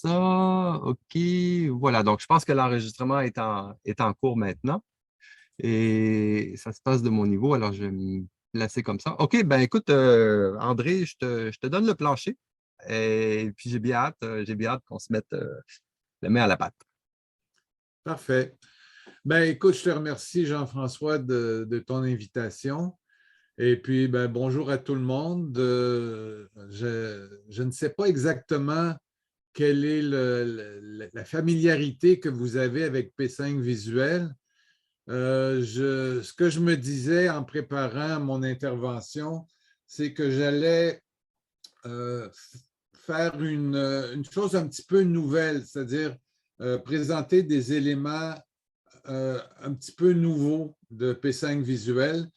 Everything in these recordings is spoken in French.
ça. OK. Voilà. Donc, je pense que l'enregistrement est en cours maintenant. Et ça se passe de mon niveau. Alors, je vais me placer comme ça. OK. Ben, écoute, André, je te donne le plancher. Et puis, j'ai bien hâte qu'on se mette la main à la pâte. Parfait. Ben, écoute, je te remercie, Jean-François, de ton invitation. Et puis, ben, bonjour à tout le monde. Je ne sais pas exactement quelle est la familiarité que vous avez avec P5 Visuel. Ce que je me disais en préparant mon intervention, c'est que j'allais euh, faire une chose un petit peu nouvelle, c'est-à-dire présenter des éléments un petit peu nouveaux de P5 Visuel,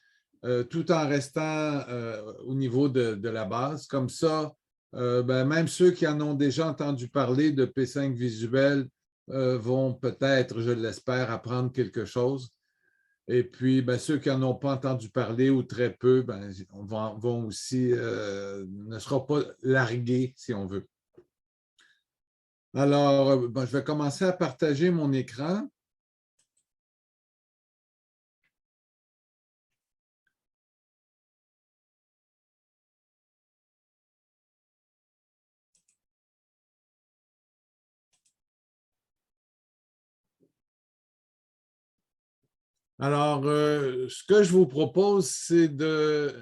tout en restant au niveau de la base. Comme ça, ben, même ceux qui en ont déjà entendu parler de P5 Visuel vont peut-être, je l'espère, apprendre quelque chose. Et puis, ben, ceux qui n'en ont pas entendu parler ou très peu, ben, vont aussi, ne seront pas largués, si on veut. Alors, ben, je vais commencer à partager mon écran. Alors, ce que je vous propose, c'est de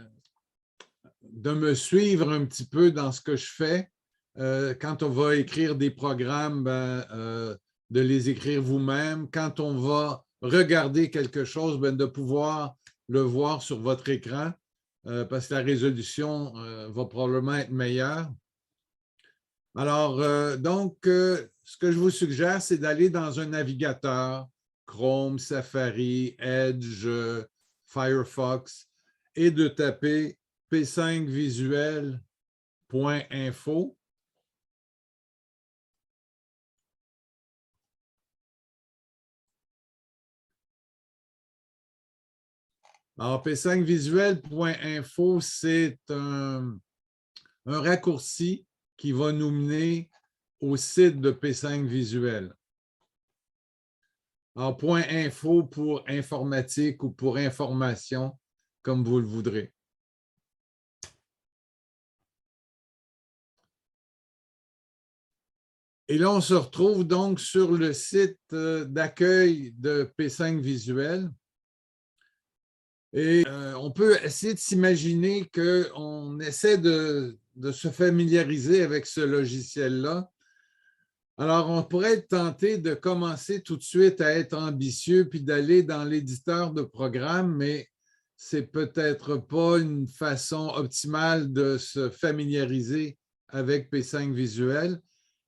me suivre un petit peu dans ce que je fais. Quand on va écrire des programmes, ben, de les écrire vous-même. Quand on va regarder quelque chose, ben, de pouvoir le voir sur votre écran, parce que la résolution va probablement être meilleure. Alors, ce que je vous suggère, c'est d'aller dans un navigateur, Chrome, Safari, Edge, Firefox, et de taper p5visuel.info. Alors, p5visuel.info, c'est un raccourci qui va nous mener au site de P5 Visuel. Alors, .info pour informatique ou pour information, comme vous le voudrez. Et là, on se retrouve donc sur le site d'accueil de P5 Visuel. Et on peut essayer de s'imaginer qu'on essaie de se familiariser avec ce logiciel-là. Alors, on pourrait être tenté de commencer tout de suite à être ambitieux puis d'aller dans l'éditeur de programme, mais c'est peut-être pas une façon optimale de se familiariser avec P5 Visuel.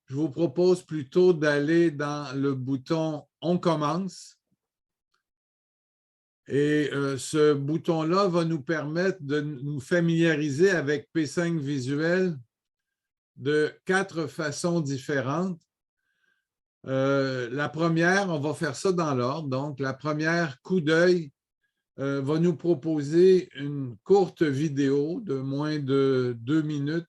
Je vous propose plutôt d'aller dans le bouton « On commence ». Et ce bouton-là va nous permettre de nous familiariser avec P5 Visuel de 4 façons différentes. La première, on va faire ça dans l'ordre. Donc, la première, coup d'œil, va nous proposer une courte vidéo de moins de 2 minutes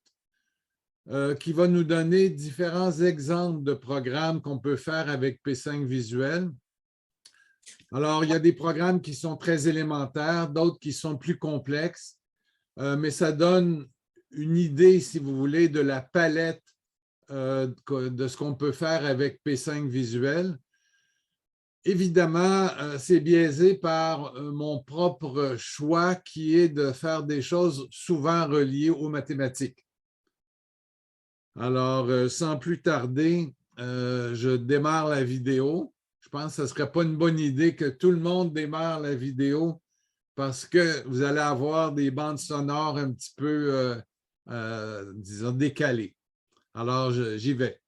qui va nous donner différents exemples de programmes qu'on peut faire avec P5 Visuel. Alors, il y a des programmes qui sont très élémentaires, d'autres qui sont plus complexes, mais ça donne une idée, si vous voulez, de la palette de ce qu'on peut faire avec P5 Visuel. Évidemment, c'est biaisé par mon propre choix qui est de faire des choses souvent reliées aux mathématiques. Alors, sans plus tarder, je démarre la vidéo. Je pense que ce ne serait pas une bonne idée que tout le monde démarre la vidéo parce que vous allez avoir des bandes sonores un petit peu, disons, décalées. Alors, j'y vais.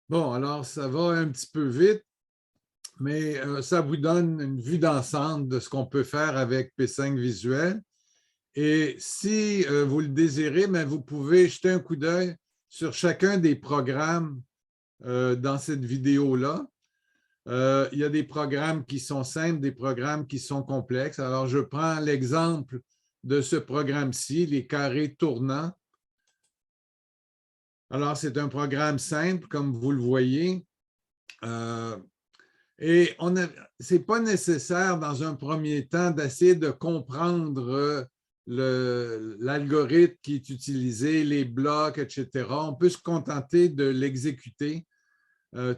Bon, alors ça va un petit peu vite, mais ça vous donne une vue d'ensemble de ce qu'on peut faire avec P5 Visuel. Et si vous le désirez, mais vous pouvez jeter un coup d'œil sur chacun des programmes dans cette vidéo-là. Il y a des programmes qui sont simples, des programmes qui sont complexes. Alors, je prends l'exemple de ce programme-ci, les carrés tournants. Alors, c'est un programme simple, comme vous le voyez. Et ce n'est pas nécessaire, dans un premier temps, d'essayer de comprendre l'algorithme qui est utilisé, les blocs, etc. On peut se contenter de l'exécuter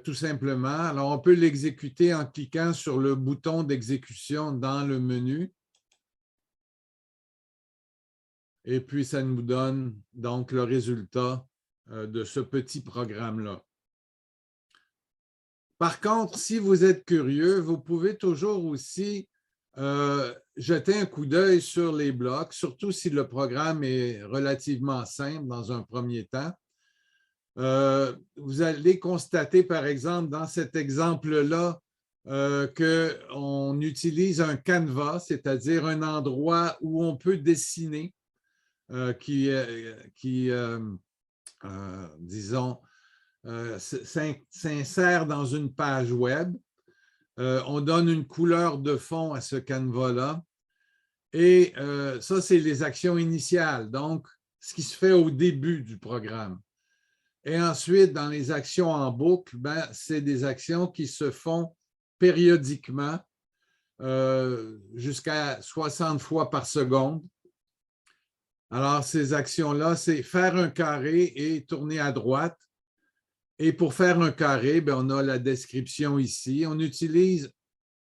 tout simplement. Alors, on peut l'exécuter en cliquant sur le bouton d'exécution dans le menu. Et puis, ça nous donne donc le résultat de ce petit programme-là. Par contre, si vous êtes curieux, vous pouvez toujours aussi jeter un coup d'œil sur les blocs, surtout si le programme est relativement simple dans un premier temps. Vous allez constater, par exemple, dans cet exemple-là, qu'on utilise un canevas, c'est-à-dire un endroit où on peut dessiner, disons, s'insère dans une page web. On donne une couleur de fond à ce canevas-là. Et ça, c'est les actions initiales, donc ce qui se fait au début du programme. Et ensuite, dans les actions en boucle, c'est des actions qui se font périodiquement jusqu'à 60 fois par seconde. Alors, ces actions-là, c'est faire un carré et tourner à droite. Et pour faire un carré, on a la description ici. On utilise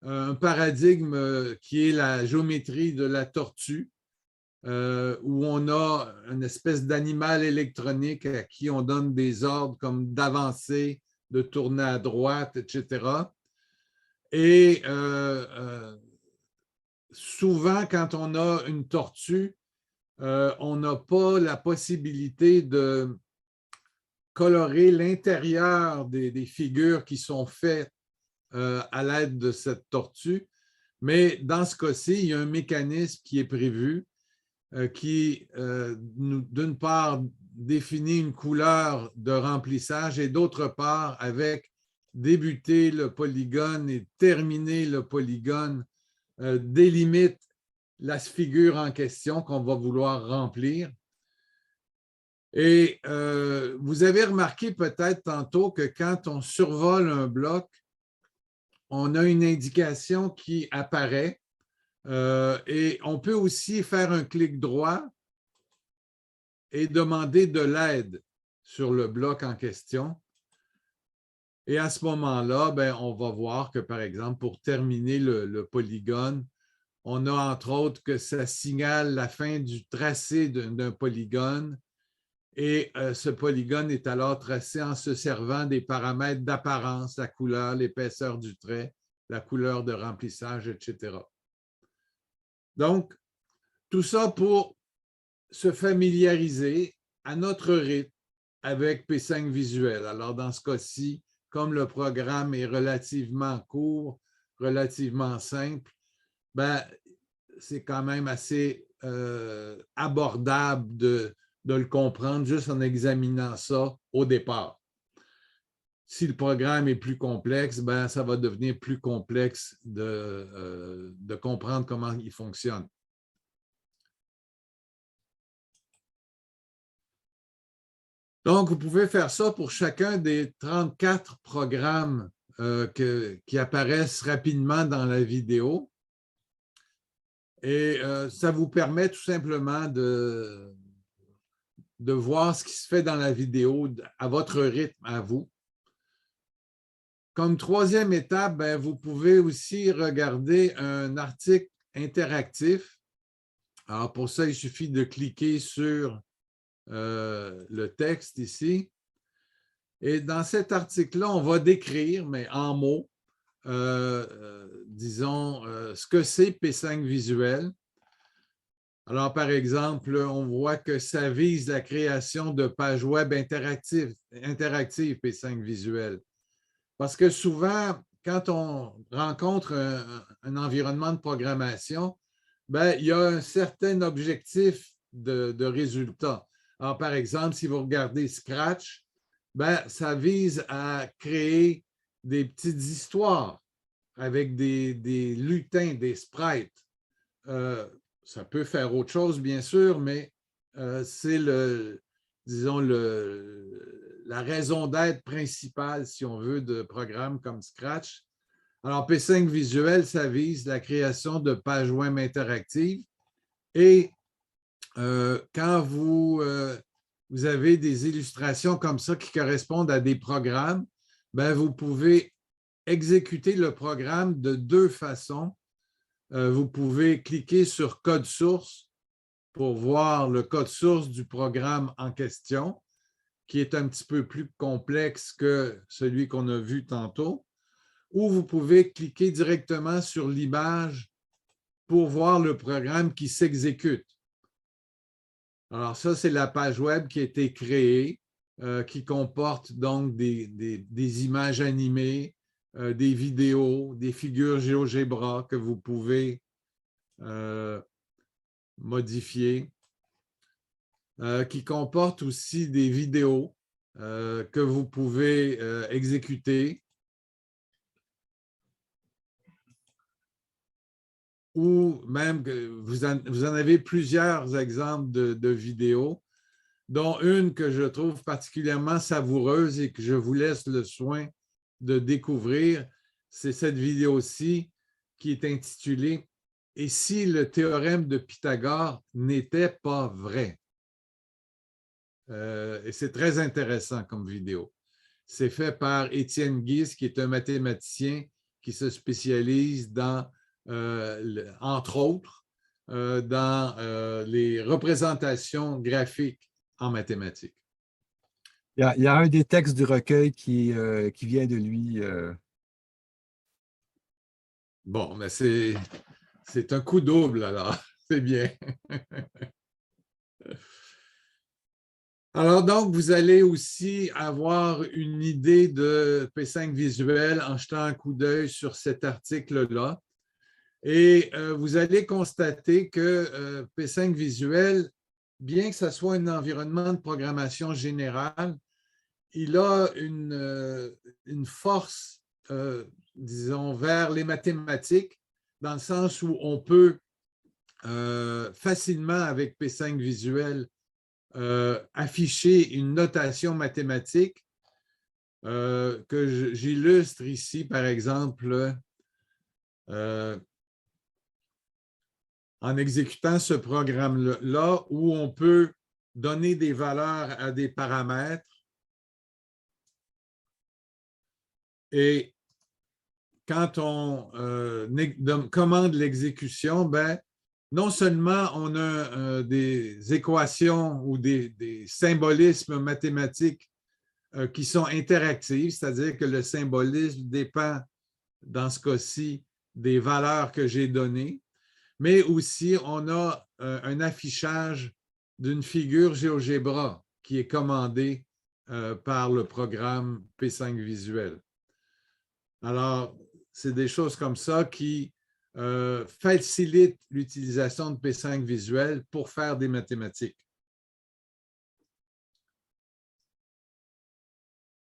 un paradigme qui est la géométrie de la tortue, où on a une espèce d'animal électronique à qui on donne des ordres comme d'avancer, de tourner à droite, etc. Et souvent, quand on a une tortue, on n'a pas la possibilité de colorer l'intérieur des figures qui sont faites à l'aide de cette tortue. Mais dans ce cas-ci, il y a un mécanisme qui est prévu qui, d'une part, définit une couleur de remplissage et d'autre part, avec débuter le polygone et terminer le polygone, délimite la figure en question qu'on va vouloir remplir. Et vous avez remarqué peut-être tantôt que quand on survole un bloc, on a une indication qui apparaît et on peut aussi faire un clic droit et demander de l'aide sur le bloc en question. Et à ce moment-là, on va voir que, par exemple, pour terminer le polygone, on a entre autres que ça signale la fin du tracé d'un polygone et ce polygone est alors tracé en se servant des paramètres d'apparence, la couleur, l'épaisseur du trait, la couleur de remplissage, etc. Donc, tout ça pour se familiariser à notre rythme avec P5 Visuel. Alors, dans ce cas-ci, comme le programme est relativement court, relativement simple, c'est quand même assez abordable de le comprendre juste en examinant ça au départ. Si le programme est plus complexe, ça va devenir plus complexe de comprendre comment il fonctionne. Donc, vous pouvez faire ça pour chacun des 34 programmes qui apparaissent rapidement dans la vidéo. Et ça vous permet tout simplement de voir ce qui se fait dans la vidéo à votre rythme, à vous. Comme troisième étape, vous pouvez aussi regarder un article interactif. Alors, pour ça, il suffit de cliquer sur le texte ici. Et dans cet article-là, on va décrire, mais en mots, disons, ce que c'est P5 Visuel. Alors, par exemple, on voit que ça vise la création de pages web interactives P5 Visuel. Parce que souvent, quand on rencontre un environnement de programmation, ben, il y a un certain objectif de résultat. Alors, par exemple, si vous regardez Scratch, ben, ça vise à créer des petites histoires avec des lutins, des sprites. Ça peut faire autre chose, bien sûr, mais c'est disons, la raison d'être principale, si on veut, de programmes comme Scratch. Alors, P5 Visuel, ça vise la création de pages web interactives. Et quand vous avez des illustrations comme ça qui correspondent à des programmes, ben, vous pouvez exécuter le programme de deux façons. Vous pouvez cliquer sur Code source pour voir le code source du programme en question, qui est un petit peu plus complexe que celui qu'on a vu tantôt, ou vous pouvez cliquer directement sur l'image pour voir le programme qui s'exécute. Alors ça, c'est la page web qui a été créée, qui comporte donc des images animées, des vidéos, des figures GeoGebra que vous pouvez modifier, qui comporte aussi des vidéos que vous pouvez exécuter, ou même vous en avez plusieurs exemples de vidéos, dont une que je trouve particulièrement savoureuse et que je vous laisse le soin de découvrir. C'est cette vidéo-ci qui est intitulée « Et si le théorème de Pythagore n'était pas vrai ?» Et c'est très intéressant comme vidéo. C'est fait par Étienne Guise, qui est un mathématicien qui se spécialise dans, entre autres, dans les représentations graphiques en mathématiques. Il y a un des textes du recueil qui vient de lui. Bon, mais c'est un coup double, alors. C'est bien. Alors, donc, vous allez aussi avoir une idée de P5 visuel en jetant un coup d'œil sur cet article-là. Et vous allez constater que P5 visuel, bien que ce soit un environnement de programmation générale, il a une force, disons, vers les mathématiques, dans le sens où on peut facilement, avec P5 visuel, afficher une notation mathématique que j'illustre ici, par exemple, en exécutant ce programme-là, où on peut donner des valeurs à des paramètres. Et quand on commande l'exécution, ben, non seulement on a des équations ou des symbolismes mathématiques qui sont interactifs, c'est-à-dire que le symbolisme dépend, dans ce cas-ci, des valeurs que j'ai données, mais aussi on a un affichage d'une figure GeoGebra qui est commandée par le programme P5 Visuel. Alors, c'est des choses comme ça qui facilitent l'utilisation de P5 Visuel pour faire des mathématiques.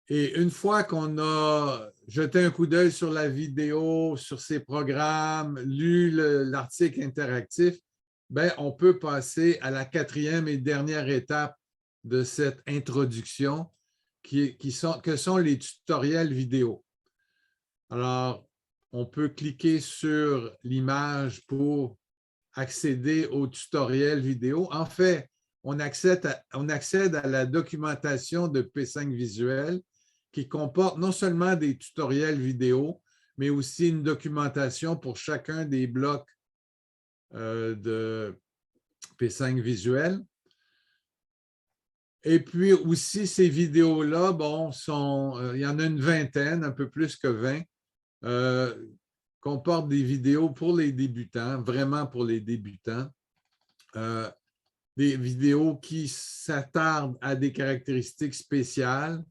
Et une fois qu'on a jeté un coup d'œil sur la vidéo, sur ces programmes, lu l'article interactif, ben, on peut passer à la quatrième et dernière étape de cette introduction, que sont les tutoriels vidéo. Alors, on peut cliquer sur l'image pour accéder au tutoriel vidéo. En fait, on accède à la documentation de P5 Visuel qui comporte non seulement des tutoriels vidéo, mais aussi une documentation pour chacun des blocs de P5 Visuel. Et puis aussi, ces vidéos-là, bon, il y en a une vingtaine, un peu plus que 20, comportent des vidéos pour les débutants, vraiment pour les débutants. des vidéos qui s'attardent à des caractéristiques spéciales,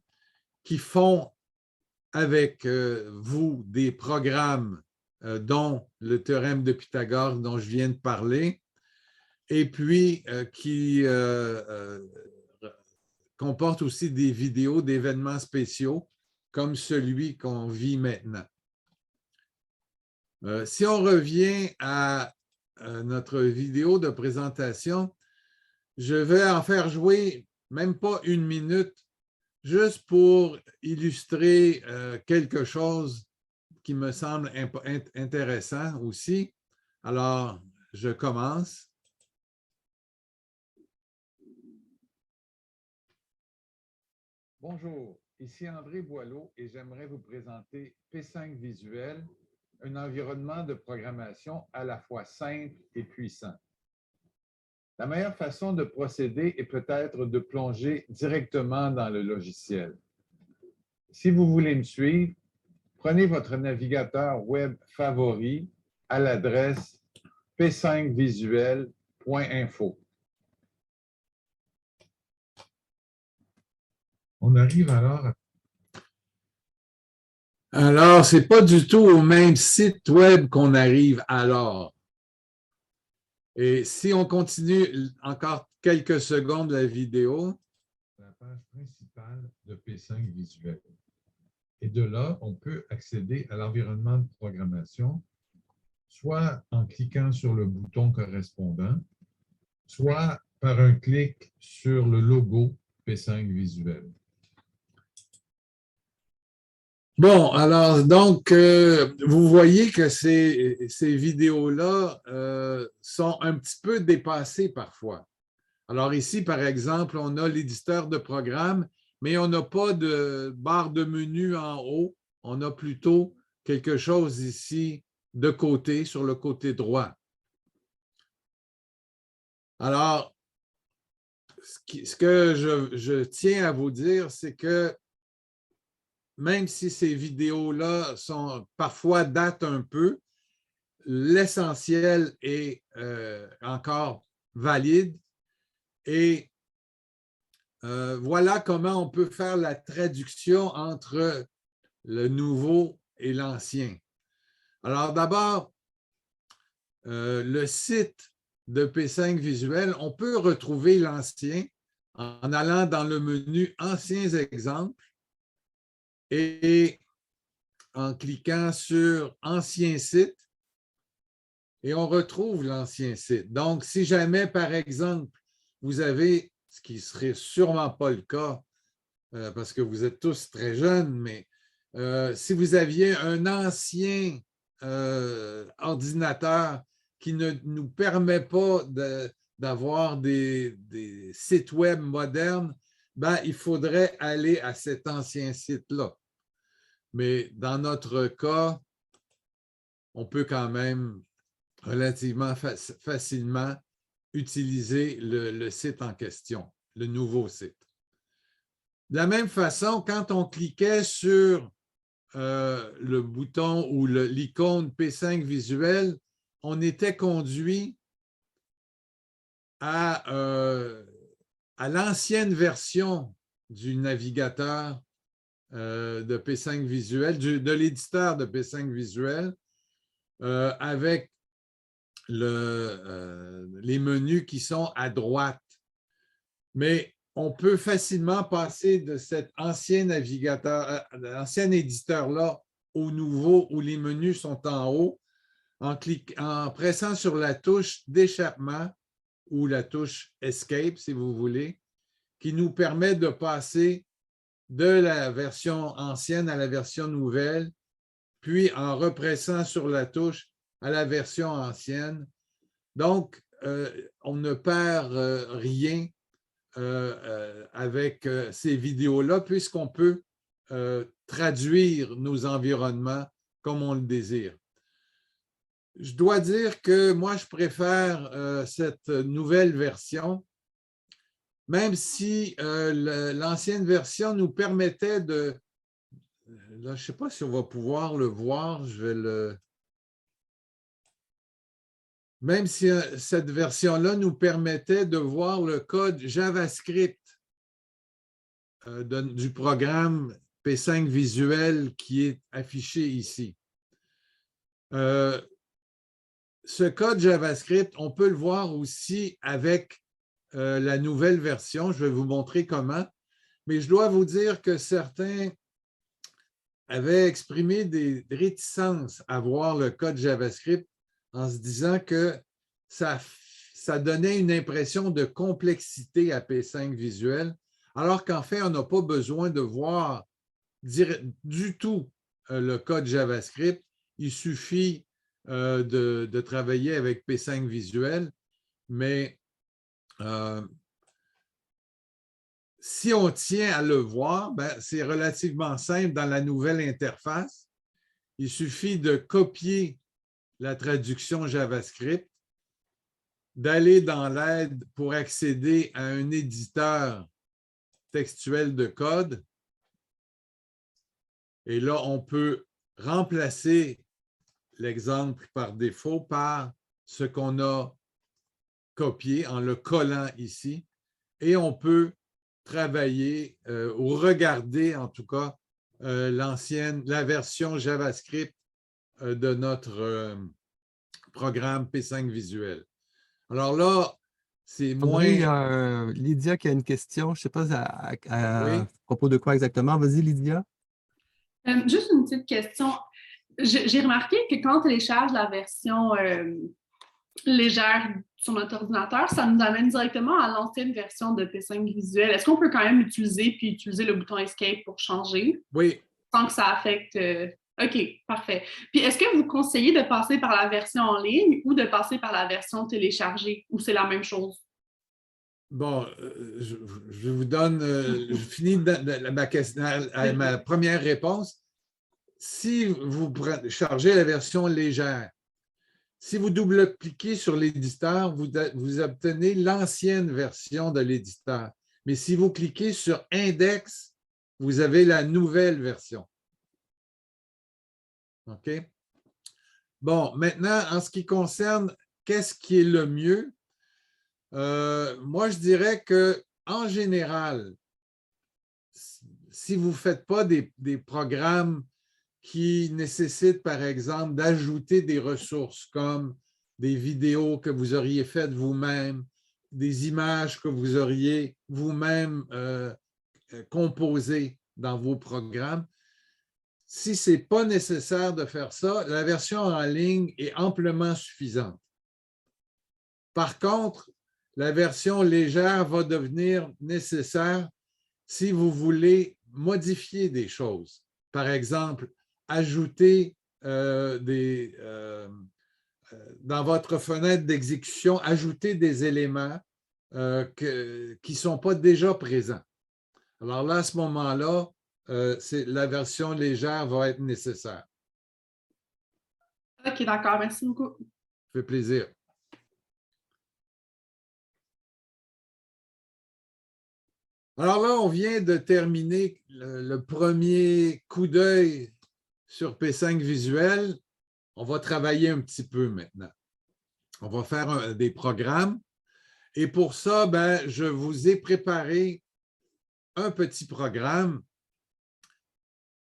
qui font avec vous des programmes dont le théorème de Pythagore dont je viens de parler, et puis qui comporte aussi des vidéos d'événements spéciaux comme celui qu'on vit maintenant. Si on revient à notre vidéo de présentation, je vais en faire jouer même pas 1 minute, juste pour illustrer quelque chose qui me semble intéressant aussi. Alors, je commence. Bonjour, ici André Boileau et j'aimerais vous présenter P5 Visuel, un environnement de programmation à la fois simple et puissant. La meilleure façon de procéder est peut-être de plonger directement dans le logiciel. Si vous voulez me suivre, prenez votre navigateur web favori à l'adresse p5visuel.info. On arrive alors à... Alors, ce n'est pas du tout au même site web qu'on arrive alors. Et si on continue encore quelques secondes la vidéo, la page principale de P5 Visuel. Et de là, on peut accéder à l'environnement de programmation, soit en cliquant sur le bouton correspondant, soit par un clic sur le logo P5 Visuel. Bon, alors, donc, vous voyez que ces vidéos-là sont un petit peu dépassées parfois. Alors ici, par exemple, on a l'éditeur de programme, mais on n'a pas de barre de menu en haut. On a plutôt quelque chose ici de côté, sur le côté droit. Alors, ce que je tiens à vous dire, c'est que même si ces vidéos-là sont parfois datent un peu, l'essentiel est encore valide et voilà comment on peut faire la traduction entre le nouveau et l'ancien. Alors d'abord, le site de P5 Visuel, on peut retrouver l'ancien en allant dans le menu Anciens exemples et en cliquant sur Ancien site et on retrouve l'ancien site. Donc, si jamais, par exemple, vous avez, ce qui ne serait sûrement pas le cas, parce que vous êtes tous très jeunes, mais si vous aviez un ancien ordinateur qui ne nous permet pas d'avoir des sites web modernes, ben, il faudrait aller à cet ancien site-là. Mais dans notre cas, on peut quand même relativement facilement utiliser le site en question, le nouveau site. De la même façon, quand on cliquait sur le bouton ou l'icône P5 Visuel, on était conduit à l'ancienne version du navigateur de P5 Visuel, de l'éditeur de P5 Visuel, avec les menus qui sont à droite. Mais on peut facilement passer de cet ancien navigateur, ancien éditeur-là au nouveau où les menus sont en haut en pressant sur la touche d'échappement ou la touche Escape, si vous voulez, qui nous permet de passer de la version ancienne à la version nouvelle, puis en repressant sur la touche à la version ancienne. Donc, on ne perd rien avec ces vidéos-là, puisqu'on peut traduire nos environnements comme on le désire. Je dois dire que moi, je préfère cette nouvelle version, même si l'ancienne version nous permettait de... Là, je ne sais pas si on va pouvoir le voir, je vais le... même si cette version-là nous permettait de voir le code JavaScript du programme P5 Visuel qui est affiché ici. Ce code JavaScript, on peut le voir aussi avec la nouvelle version. Je vais vous montrer comment. Mais je dois vous dire que certains avaient exprimé des réticences à voir le code JavaScript en se disant que ça donnait une impression de complexité à P5 Visuel, alors qu'en fait, on n'a pas besoin de voir du tout le code JavaScript. Il suffit de travailler avec P5 Visuel, mais si on tient à le voir, c'est relativement simple dans la nouvelle interface. Il suffit de copier la traduction JavaScript, d'aller dans l'aide pour accéder à un éditeur textuel de code. Et là, on peut remplacer l'exemple par défaut par ce qu'on a copié en le collant ici. Et on peut travailler ou regarder en tout cas la version JavaScript de notre programme P5 Visuel. Alors là, c'est moins… André, il y a Lydia qui a une question. Je ne sais pas à Oui, propos de quoi exactement. Vas-y, Lydia. Juste une petite question. J'ai remarqué que quand on télécharge la version légère sur notre ordinateur, ça nous amène directement à l'ancienne version de P5 Visuel. Est-ce qu'on peut quand même l'utiliser puis utiliser le bouton Escape pour changer oui. sans que ça affecte… OK, parfait. Puis est-ce que vous conseillez de passer par la version en ligne ou de passer par la version téléchargée ou c'est la même chose? Bon, je vous donne, je finis ma première réponse. Si vous chargez la version légère, si vous double-cliquez sur l'éditeur, vous obtenez l'ancienne version de l'éditeur. Mais si vous cliquez sur Index, vous avez la nouvelle version. OK? Bon, maintenant, en ce qui concerne qu'est-ce qui est le mieux, moi, je dirais qu'en général, si vous ne faites pas des programmes qui nécessitent, par exemple, d'ajouter des ressources comme des vidéos que vous auriez faites vous-même, des images que vous auriez vous-même composées dans vos programmes, si ce n'est pas nécessaire de faire ça, la version en ligne est amplement suffisante. Par contre, la version légère va devenir nécessaire si vous voulez modifier des choses. Par exemple, ajouter dans votre fenêtre d'exécution, ajouter des éléments qui ne sont pas déjà présents. Alors là, à ce moment-là, la version légère va être nécessaire. OK, d'accord. Merci beaucoup. Ça fait plaisir. Alors là, on vient de terminer le premier coup d'œil sur P5 Visuel. On va travailler un petit peu maintenant. On va faire des programmes. Et pour ça, je vous ai préparé un petit programme.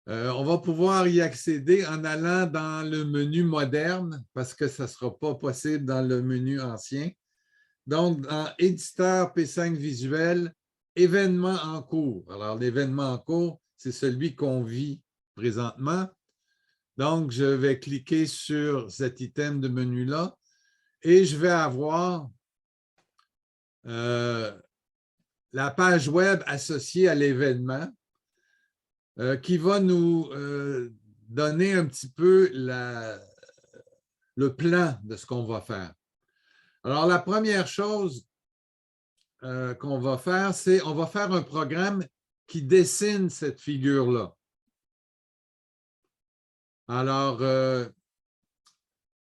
On va pouvoir y accéder en allant dans le menu moderne parce que ça ne sera pas possible dans le menu ancien. Donc, dans Éditeur P5 Visuel, événements en cours. Alors, l'événement en cours, c'est celui qu'on vit présentement. Donc, je vais cliquer sur cet item de menu-là et je vais avoir la page web associée à l'événement qui va nous donner un petit peu le plan de ce qu'on va faire. Alors, la première chose qu'on va faire, c'est on va faire un programme qui dessine cette figure-là. Alors,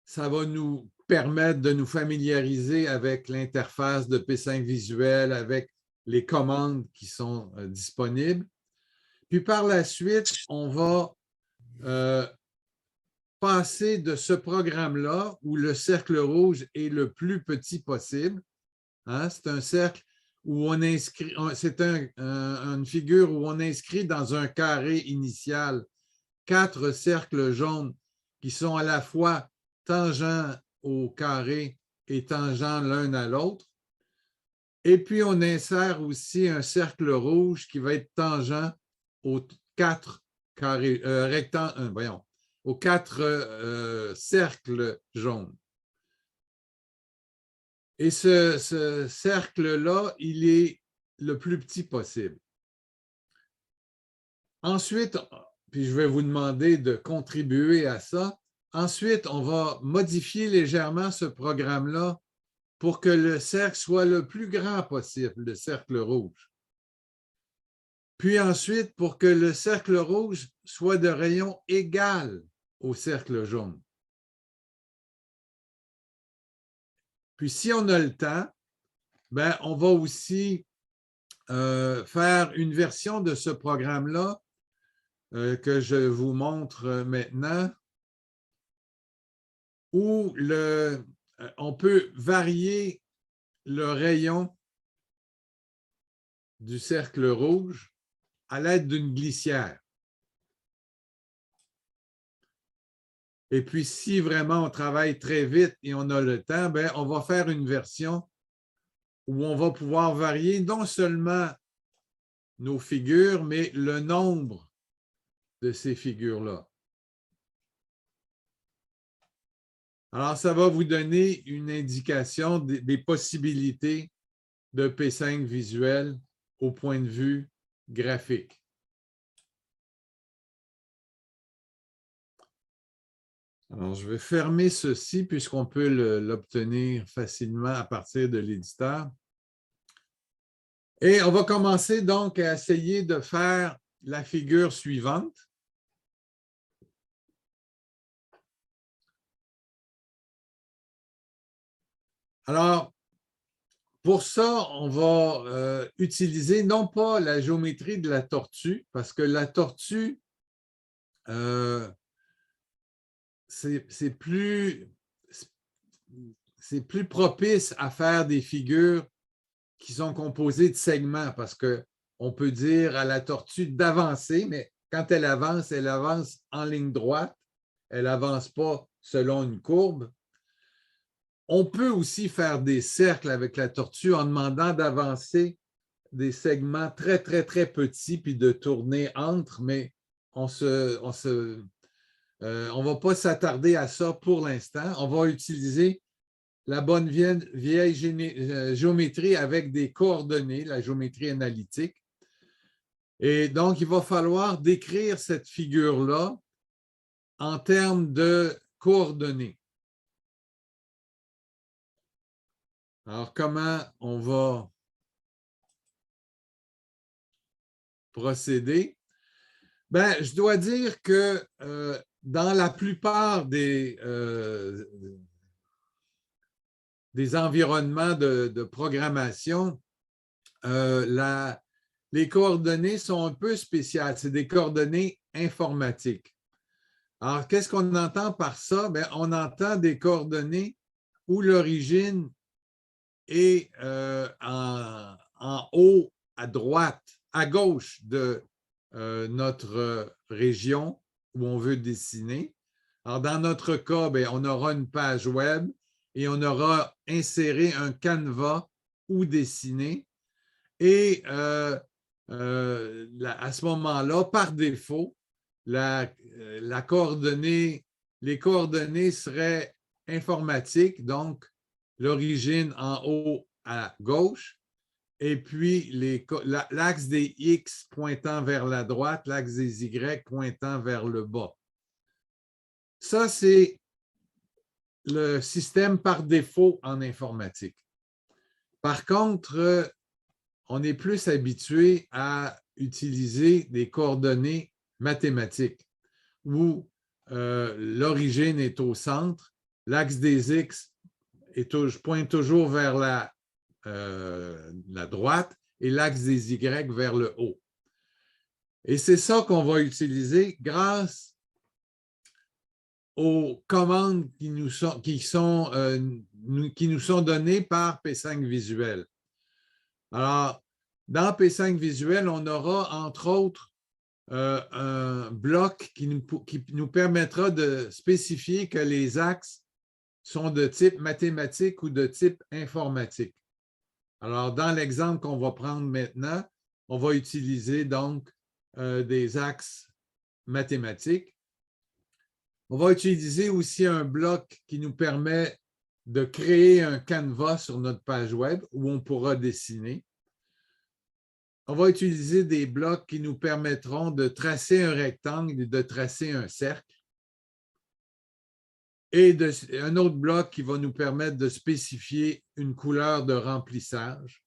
ça va nous permettre de nous familiariser avec l'interface de P5 Visuel, avec les commandes qui sont disponibles. Puis par la suite, on va passer de ce programme-là, où le cercle rouge est le plus petit possible. Hein, c'est un cercle où on inscrit, c'est une figure où on inscrit dans un carré initial 4 cercles jaunes qui sont à la fois tangents au carré et tangents l'un à l'autre. Et puis, on insère aussi un cercle rouge qui va être tangent aux 4 carrés, aux 4 cercles jaunes. Et ce cercle-là, il est le plus petit possible. Ensuite, puis je vais vous demander de contribuer à ça. Ensuite, on va modifier légèrement ce programme-là pour que le cercle soit le plus grand possible, le cercle rouge. Puis ensuite, pour que le cercle rouge soit de rayon égal au cercle jaune. Puis si on a le temps, ben, on va aussi faire une version de ce programme-là que je vous montre maintenant, où on peut varier le rayon du cercle rouge à l'aide d'une glissière. Et puis, si vraiment on travaille très vite et on a le temps, ben, on va faire une version où on va pouvoir varier non seulement nos figures, mais le nombre de ces figures-là. Alors, ça va vous donner une indication des possibilités de P5 visuel au point de vue graphique. Alors, je vais fermer ceci puisqu'on peut l'obtenir facilement à partir de l'éditeur. Et on va commencer donc à essayer de faire la figure suivante. Alors, pour ça, on va utiliser non pas la géométrie de la tortue, parce que la tortue, c'est plus propice à faire des figures qui sont composées de segments, parce qu'on peut dire à la tortue d'avancer, mais quand elle avance en ligne droite, elle n'avance pas selon une courbe. On peut aussi faire des cercles avec la tortue en demandant d'avancer des segments très, très, très petits puis de tourner entre, mais on ne va pas s'attarder à ça pour l'instant. On va utiliser la bonne vieille géométrie avec des coordonnées, la géométrie analytique. Et donc, il va falloir décrire cette figure-là en termes de coordonnées. Alors, comment on va procéder? Ben, je dois dire que dans la plupart des environnements de programmation, les coordonnées sont un peu spéciales. C'est des coordonnées informatiques. Alors, qu'est-ce qu'on entend par ça? Bien, on entend des coordonnées où l'origine est en haut à droite, à gauche de notre région où on veut dessiner. Alors, dans notre cas, bien, on aura une page web et on aura inséré un canevas où dessiner. Et à ce moment-là, par défaut, les coordonnées seraient informatiques, donc l'origine en haut à gauche, et puis l'axe des X pointant vers la droite, l'axe des Y pointant vers le bas. Ça, c'est le système par défaut en informatique. Par contre, on est plus habitué à utiliser des coordonnées mathématiques où l'origine est au centre, l'axe des X pointe toujours vers la droite et l'axe des Y vers le haut. Et c'est ça qu'on va utiliser grâce aux commandes qui nous sont données par P5 Visuel. Alors, dans P5 Visuel, on aura entre autres un bloc qui nous permettra de spécifier que les axes sont de type mathématique ou de type informatique. Alors, dans l'exemple qu'on va prendre maintenant, on va utiliser donc des axes mathématiques. On va utiliser aussi un bloc qui nous permet de créer un canevas sur notre page web où on pourra dessiner. On va utiliser des blocs qui nous permettront de tracer un rectangle et de tracer un cercle. Et un autre bloc qui va nous permettre de spécifier une couleur de remplissage,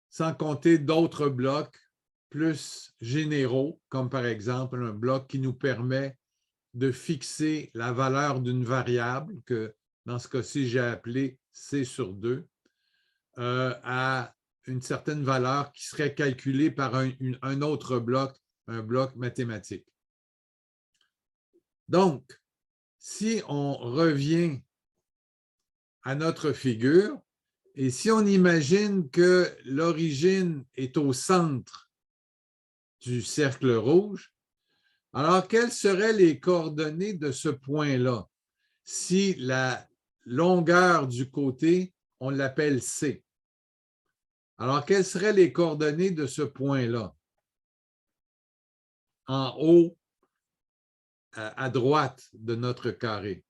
sans compter d'autres blocs plus généraux, comme par exemple un bloc qui nous permet de fixer la valeur d'une variable, que dans ce cas-ci, j'ai appelé C sur 2, à une certaine valeur qui serait calculée par un autre bloc, un bloc mathématique. Donc, si on revient à notre figure, et si on imagine que l'origine est au centre du cercle rouge, alors quelles seraient les coordonnées de ce point-là? Si la longueur du côté, on l'appelle C. Alors, quelles seraient les coordonnées de ce point-là? En haut, à droite de notre carré.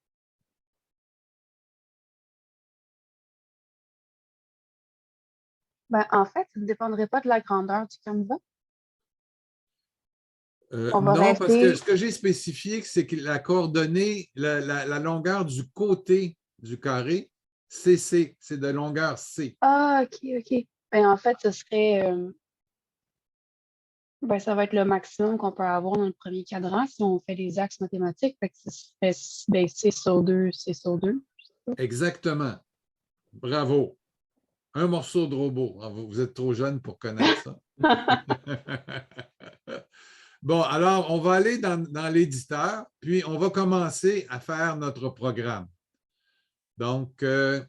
Ben, en fait, ça ne dépendrait pas de la grandeur du canevas. Non, parce que ce que j'ai spécifié, c'est que la coordonnée, la longueur du côté du carré, c'est C, c'est de longueur C. Ah, OK. Ben, en fait, ce serait... ben, ça va être le maximum qu'on peut avoir dans le premier cadran si on fait les axes mathématiques. Fait que ce serait ben, C sur 2, C sur 2. Exactement. Bravo. Un morceau de robot. Vous êtes trop jeune pour connaître ça. Bon, alors, on va aller dans l'éditeur, puis on va commencer à faire notre programme. Donc, je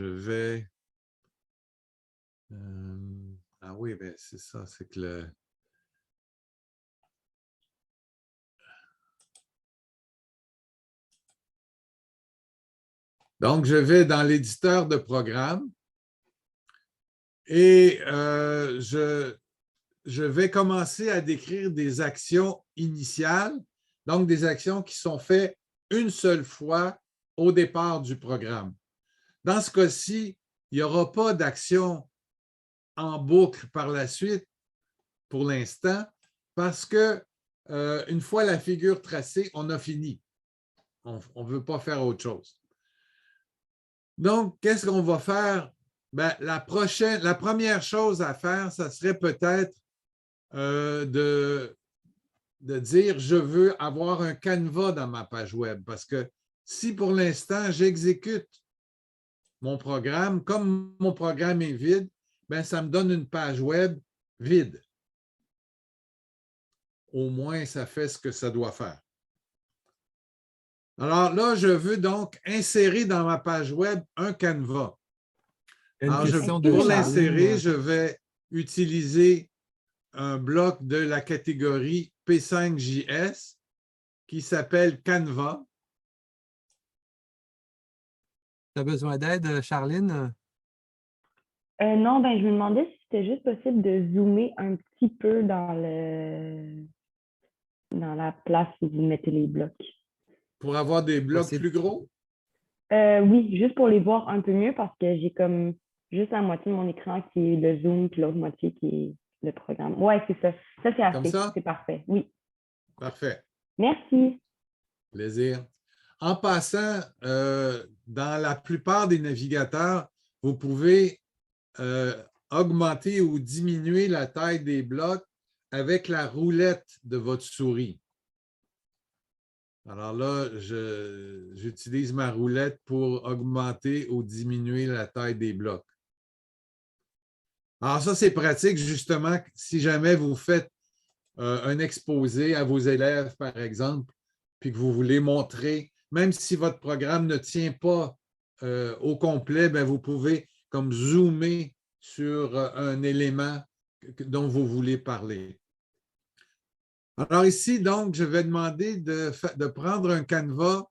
vais... ah oui, bien, c'est ça, c'est que le... Donc, je vais dans l'éditeur de programme et je vais commencer à décrire des actions initiales, donc des actions qui sont faites une seule fois au départ du programme. Dans ce cas-ci, il n'y aura pas d'action en boucle par la suite pour l'instant parce que une fois la figure tracée, on a fini. On ne veut pas faire autre chose. Donc, qu'est-ce qu'on va faire? Ben, la première chose à faire, ça serait peut-être de dire je veux avoir un canevas dans ma page web parce que si pour l'instant j'exécute mon programme, comme mon programme est vide, ben, ça me donne une page web vide. Au moins, ça fait ce que ça doit faire. Alors là, je veux donc insérer dans ma page web un canevas. Alors, pour l'insérer, je vais utiliser un bloc de la catégorie P5JS qui s'appelle Canva. Tu as besoin d'aide, Charline? Non, ben, je me demandais si c'était juste possible de zoomer un petit peu dans la place où vous mettez les blocs. Pour avoir des blocs plus gros? Oui, juste pour les voir un peu mieux parce que j'ai comme juste la moitié de mon écran qui est le Zoom puis l'autre moitié qui est le programme. Oui, c'est ça. Ça, c'est assez. C'est parfait. Oui. Parfait. Merci. Plaisir. En passant, dans la plupart des navigateurs, vous pouvez augmenter ou diminuer la taille des blocs avec la roulette de votre souris. Alors là, j'utilise ma roulette pour augmenter ou diminuer la taille des blocs. Alors ça, c'est pratique justement si jamais vous faites un exposé à vos élèves, par exemple, puis que vous voulez montrer, même si votre programme ne tient pas au complet, bien, vous pouvez comme zoomer sur un élément dont vous voulez parler. Alors ici, donc, je vais demander de prendre un canevas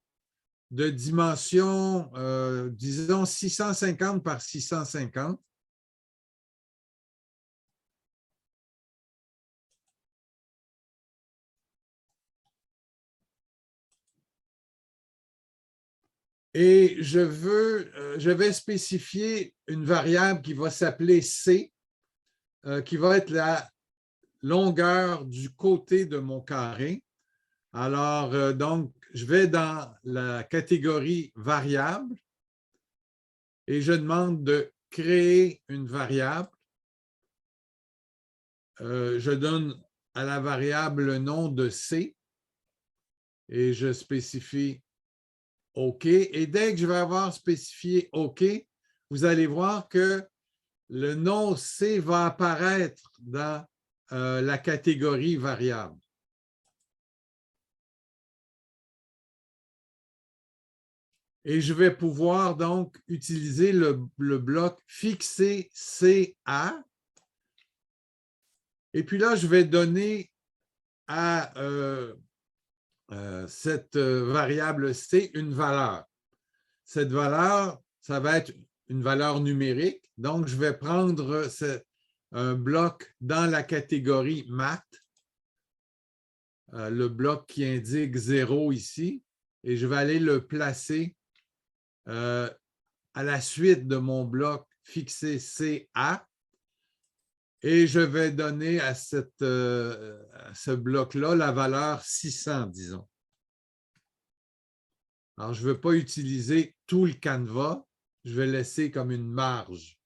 de dimension, disons, 650 par 650. Et je vais spécifier une variable qui va s'appeler C, qui va être la longueur du côté de mon carré. Alors, donc, je vais dans la catégorie variable et je demande de créer une variable. Je donne à la variable le nom de C et je spécifie OK. Et dès que je vais avoir spécifié OK, vous allez voir que le nom C va apparaître dans la catégorie variable. Et je vais pouvoir donc utiliser le bloc fixé CA. Et puis là, je vais donner à cette variable C une valeur. Cette valeur, ça va être une valeur numérique. Donc, je vais prendre un bloc dans la catégorie maths, le bloc qui indique 0 ici, et je vais aller le placer à la suite de mon bloc fixé CA. Et je vais donner à ce bloc-là la valeur 600, disons. Alors, je ne veux pas utiliser tout le canevas. Je vais laisser comme une marge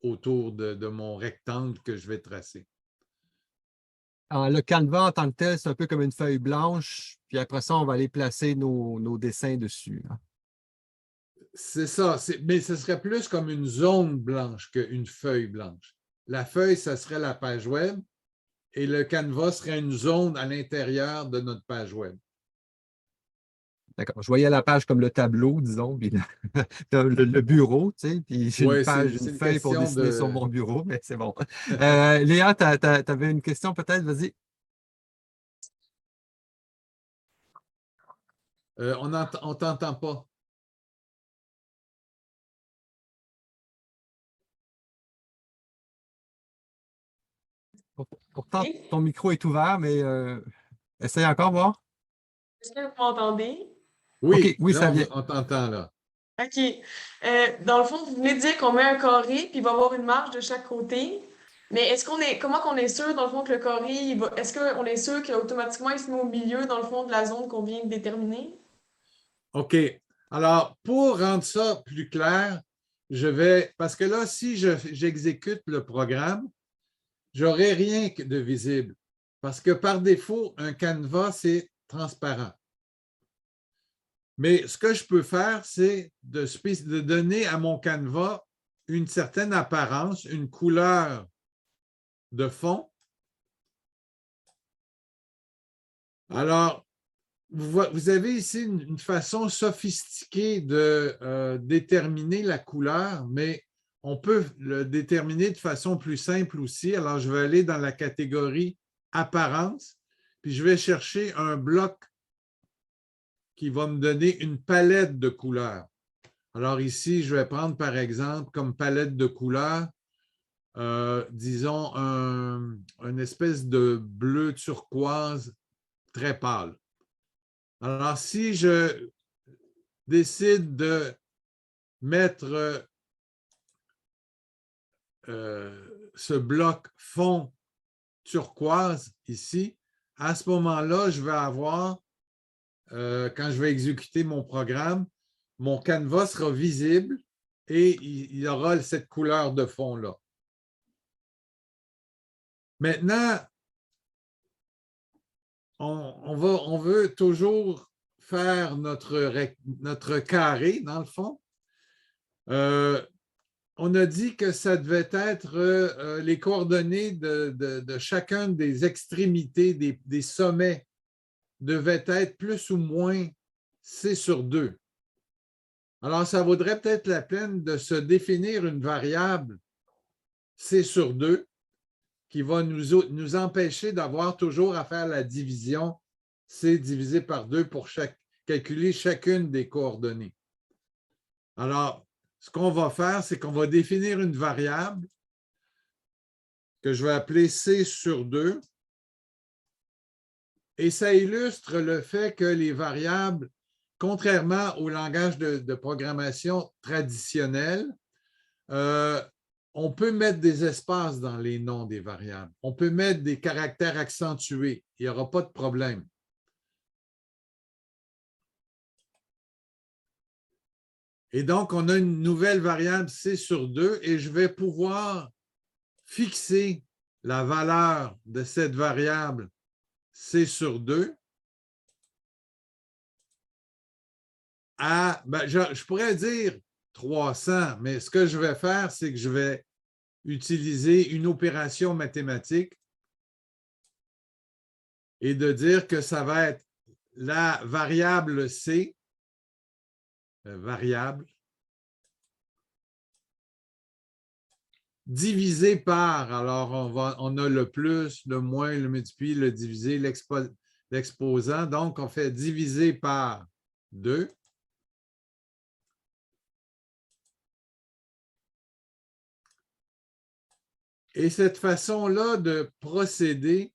autour de mon rectangle que je vais tracer. Alors, le canevas en tant que tel, c'est un peu comme une feuille blanche. Puis après ça, on va aller placer nos dessins dessus. Hein. C'est ça. Mais ce serait plus comme une zone blanche qu'une feuille blanche. La feuille, ça serait la page web et le canevas serait une zone à l'intérieur de notre page web. D'accord. Je voyais la page comme le tableau, disons, puis le bureau, tu sais, puis j'ai une page, une feuille pour dessiner sur mon bureau, mais c'est bon. Léa, tu avais une question peut-être? Vas-y. On ne t'entend pas. Pourtant, ton micro est ouvert, mais essaye encore voir. Est-ce que vous m'entendez? Oui, okay, oui, là, ça vient. On t'entend là. OK. Dans le fond, vous venez de dire qu'on met un carré, puis il va y avoir une marge de chaque côté. Mais comment qu'on est sûr, dans le fond, que le carré, est-ce qu'on est sûr qu'automatiquement, il se met au milieu, dans le fond, de la zone qu'on vient de déterminer? OK. Alors, pour rendre ça plus clair, parce que là, si j'exécute le programme, je n'aurai rien de visible. Parce que par défaut, un canevas, c'est transparent. Mais ce que je peux faire, c'est de donner à mon canevas une certaine apparence, une couleur de fond. Alors, vous avez ici une façon sophistiquée de déterminer la couleur, mais on peut le déterminer de façon plus simple aussi. Alors, je vais aller dans la catégorie apparence, puis je vais chercher un bloc qui va me donner une palette de couleurs. Alors ici, je vais prendre par exemple comme palette de couleurs, disons, une espèce de bleu turquoise très pâle. Alors, si je décide de mettre ce bloc fond turquoise ici, à ce moment-là, je vais avoir, quand je vais exécuter mon programme, mon canevas sera visible et il aura cette couleur de fond-là. Maintenant, on veut toujours faire notre carré, dans le fond. on a dit que ça devait être les coordonnées de chacun des extrémités, des sommets, devaient être plus ou moins C sur 2. Alors, ça vaudrait peut-être la peine de se définir une variable C sur 2 qui va nous empêcher d'avoir toujours à faire la division C divisé par 2 pour calculer chacune des coordonnées. Alors, ce qu'on va faire, c'est qu'on va définir une variable que je vais appeler C sur 2. Et ça illustre le fait que les variables, contrairement au langage de programmation traditionnel, on peut mettre des espaces dans les noms des variables. On peut mettre des caractères accentués. Il n'y aura pas de problème. Et donc, on a une nouvelle variable C sur 2 et je vais pouvoir fixer la valeur de cette variable C sur 2 à, je pourrais dire 300, mais ce que je vais faire, c'est que je vais utiliser une opération mathématique et de dire que ça va être la variable C, variable, divisé par, alors on a le plus, le moins, le multiplié, le divisé, l'exposant, donc on fait diviser par 2. Et cette façon-là de procéder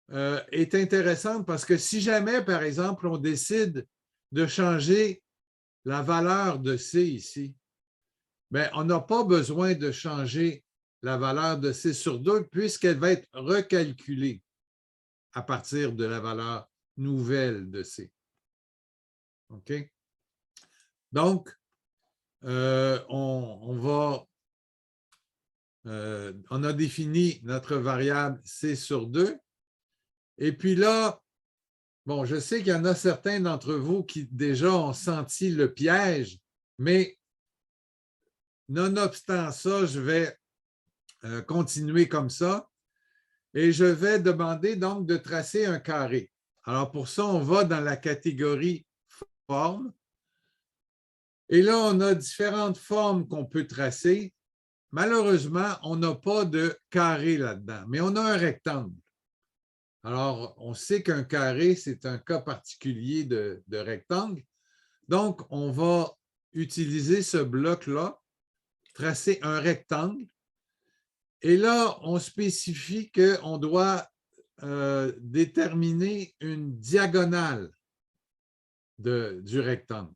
est intéressante parce que si jamais, par exemple, on décide de changer la valeur de C ici, bien, on n'a pas besoin de changer la valeur de C sur 2 puisqu'elle va être recalculée à partir de la valeur nouvelle de C. OK? Donc, on a défini notre variable C sur 2. Et puis là, bon, je sais qu'il y en a certains d'entre vous qui déjà ont senti le piège, mais nonobstant ça, je vais continuer comme ça et je vais demander donc de tracer un carré. Alors pour ça, on va dans la catégorie forme et là, on a différentes formes qu'on peut tracer. Malheureusement, on n'a pas de carré là-dedans, mais on a un rectangle. Alors, on sait qu'un carré, c'est un cas particulier de rectangle. Donc, on va utiliser ce bloc-là, tracer un rectangle. Et là, on spécifie qu'on doit déterminer une diagonale du rectangle.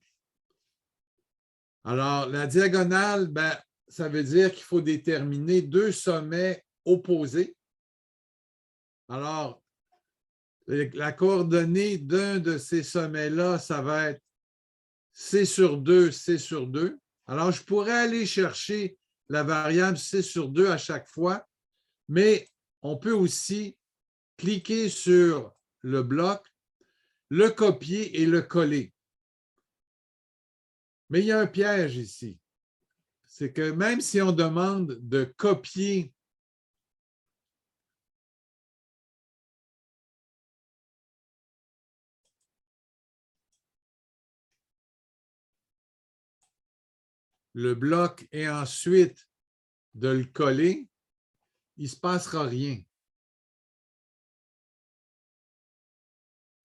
Alors, la diagonale, ben, ça veut dire qu'il faut déterminer deux sommets opposés. Alors, la coordonnée d'un de ces sommets-là, ça va être C sur 2, C sur 2. Alors, je pourrais aller chercher la variable C sur 2 à chaque fois, mais on peut aussi cliquer sur le bloc, le copier et le coller. Mais il y a un piège ici. C'est que même si on demande de copier le bloc et ensuite de le coller, il ne se passera rien.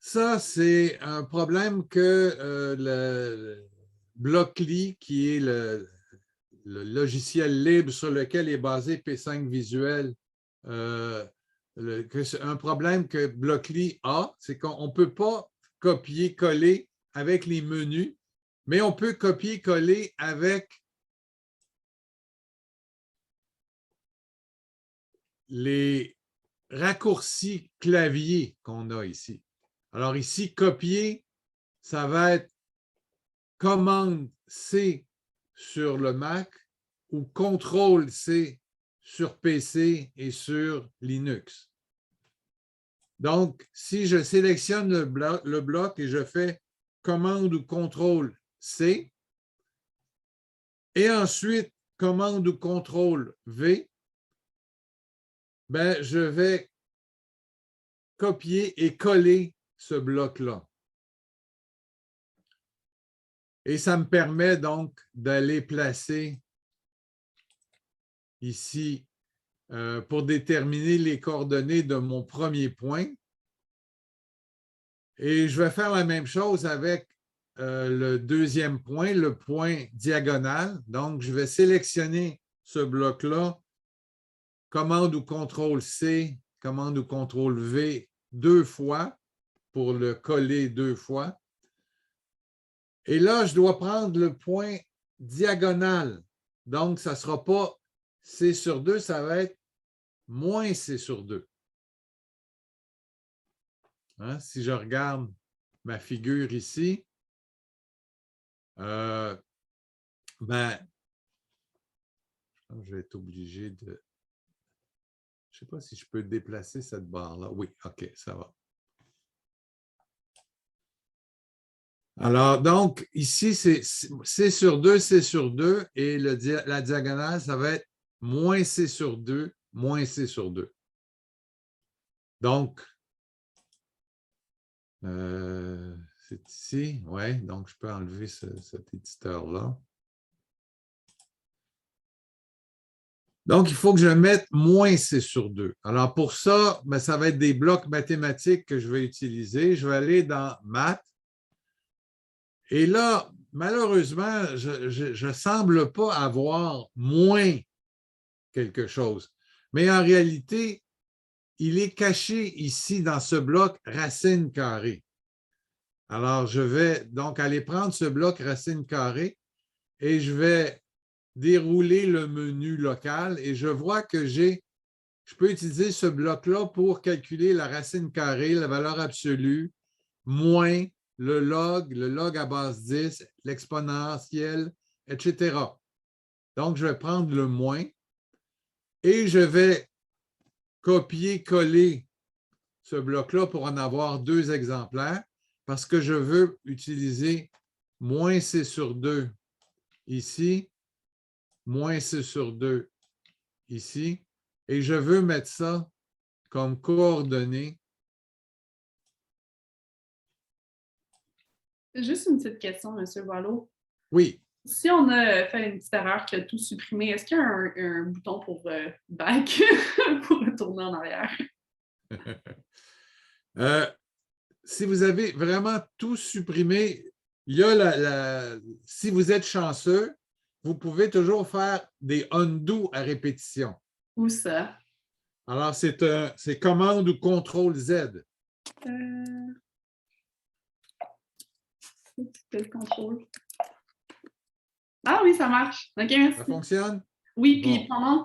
Ça, c'est un problème que le Blockly, qui est le logiciel libre sur lequel est basé P5 Visuel, un problème que Blockly a, c'est qu'on ne peut pas copier-coller avec les menus, mais on peut copier-coller avec les raccourcis clavier qu'on a ici. Alors ici, copier, ça va être commande C sur le Mac ou contrôle C sur PC et sur Linux. Donc, si je sélectionne le bloc et je fais commande ou contrôle C, et ensuite commande ou contrôle V, ben, je vais copier et coller ce bloc-là. Et ça me permet donc d'aller placer ici pour déterminer les coordonnées de mon premier point. Et je vais faire la même chose avec le deuxième point, le point diagonal. Donc, je vais sélectionner ce bloc-là, commande ou contrôle C, commande ou contrôle V 2 fois pour le coller 2 fois. Et là, je dois prendre le point diagonal. Donc, ça ne sera pas C sur 2, ça va être moins C sur 2. Hein? Si je regarde ma figure ici, ben, je vais être obligé de... Je ne sais pas si je peux déplacer cette barre-là. Oui, OK, ça va. Alors, donc, ici, c'est C sur 2, C sur 2, et la diagonale, ça va être moins C sur 2, moins C sur 2. Donc, c'est ici, oui, donc je peux enlever cet éditeur-là. Donc, il faut que je mette moins C sur 2. Alors, pour ça, ben, ça va être des blocs mathématiques que je vais utiliser. Je vais aller dans Maths. Et là, malheureusement, je ne semble pas avoir moins quelque chose. Mais en réalité, il est caché ici dans ce bloc racine carrée. Alors, je vais donc aller prendre ce bloc racine carrée et je vais dérouler le menu local et je vois que je peux utiliser ce bloc-là pour calculer la racine carrée, la valeur absolue, moins le log à base 10, l'exponentielle, etc. Donc, je vais prendre le moins et je vais copier-coller ce bloc-là pour en avoir 2 exemplaires parce que je veux utiliser moins C sur 2 ici, moins C sur 2 ici, et je veux mettre ça comme coordonnées. Juste une petite question, M. Boileau. Oui. Si on a fait une petite erreur qui a tout supprimé, est-ce qu'il y a un bouton pour back, pour retourner en arrière? Si vous avez vraiment tout supprimé, il y a si vous êtes chanceux, vous pouvez toujours faire des undo à répétition. Où ça? Alors, c'est commande ou contrôle Z. C'est le contrôle. Ah oui, ça marche. OK, merci. Ça fonctionne? Oui, Bon. puis pendant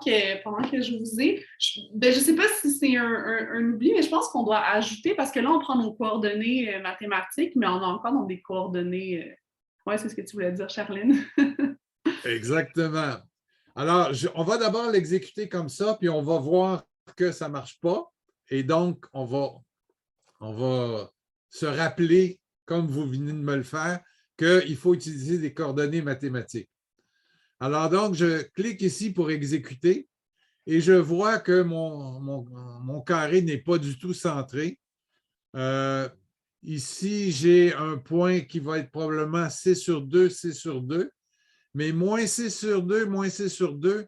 que je vous ai, je ne sais pas si c'est un oubli, mais je pense qu'on doit ajouter, parce que là, on prend nos coordonnées mathématiques, mais on a encore dans des coordonnées. Oui, c'est ce que tu voulais dire, Charline. Exactement. Alors, on va d'abord l'exécuter comme ça, puis on va voir que ça ne marche pas. Et donc, on va se rappeler, comme vous venez de me le faire, qu'il faut utiliser des coordonnées mathématiques. Alors donc, je clique ici pour exécuter et je vois que mon carré n'est pas du tout centré. Ici, j'ai un point qui va être probablement C sur 2, C sur 2, mais moins C sur 2, moins C sur 2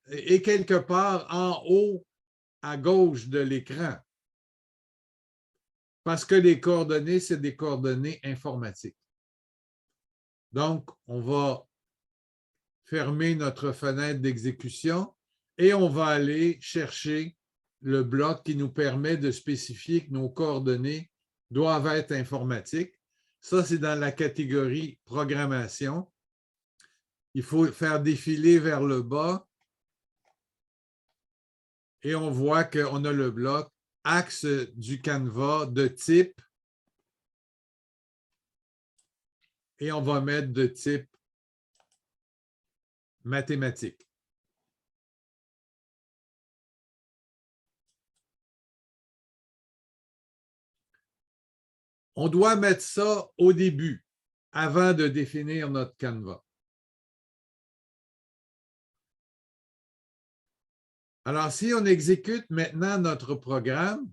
est quelque part en haut à gauche de l'écran. Parce que les coordonnées, c'est des coordonnées informatiques. Donc, on va fermer notre fenêtre d'exécution et on va aller chercher le bloc qui nous permet de spécifier que nos coordonnées doivent être informatiques. Ça, c'est dans la catégorie programmation. Il faut faire défiler vers le bas et on voit qu'on a le bloc axe du canevas de type et on va mettre de type mathématique. On doit mettre ça au début, avant de définir notre canevas. Alors, si on exécute maintenant notre programme,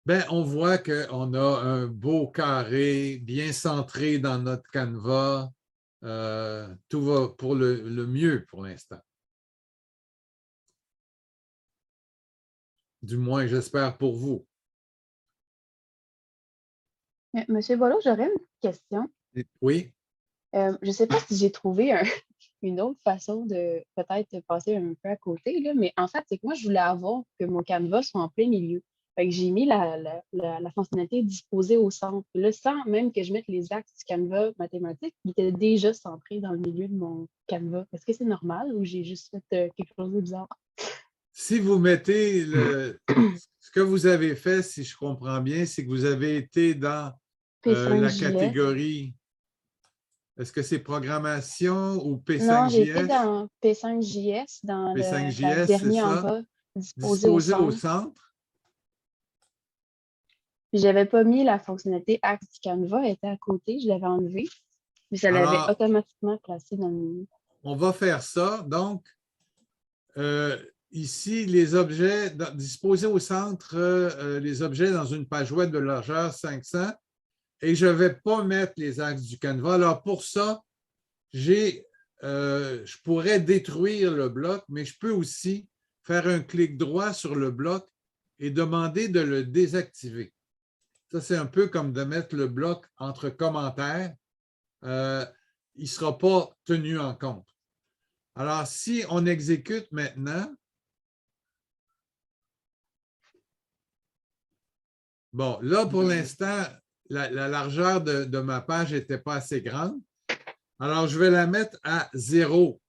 ben, on voit qu'on a un beau carré bien centré dans notre canevas. Tout va pour le mieux pour l'instant. Du moins, j'espère pour vous. Monsieur Boileau, j'aurais une question. Oui? Je ne sais pas si j'ai trouvé une autre façon de peut-être passer un peu à côté, là, mais en fait, c'est que moi, je voulais avoir que mon canevas soit en plein milieu. Fait que j'ai mis la fonctionnalité disposée au centre. Là, sans même que je mette les axes du canevas mathématique, il était déjà centré dans le milieu de mon canevas. Est-ce que c'est normal ou j'ai juste fait quelque chose de bizarre? Si vous mettez ce que vous avez fait, si je comprends bien, c'est que vous avez été dans la P5JS. catégorie. Est-ce que c'est programmation ou P5JS? Non, j'ai été dans P5JS, dans le P5JS, c'est dernier en ça? bas, disposé Disposé au au centre. centre. Puis j'avais pas mis la fonctionnalité axe du Canva, elle était à côté, je l'avais enlevée. Mais ça l'avait Alors, automatiquement placé dans le milieu. on va faire ça. Donc, ici, les objets disposés au centre, les objets dans une page web de largeur 500, et je ne vais pas mettre les axes du Canva. Alors, pour ça, je pourrais détruire le bloc, mais je peux aussi faire un clic droit sur le bloc et demander de le désactiver. Ça, c'est un peu comme de mettre le bloc entre commentaires. Il ne sera pas tenu en compte. Alors, si on exécute maintenant, bon, là, pour l'instant, la largeur de ma page n'était pas assez grande. Alors, je vais la mettre à 0.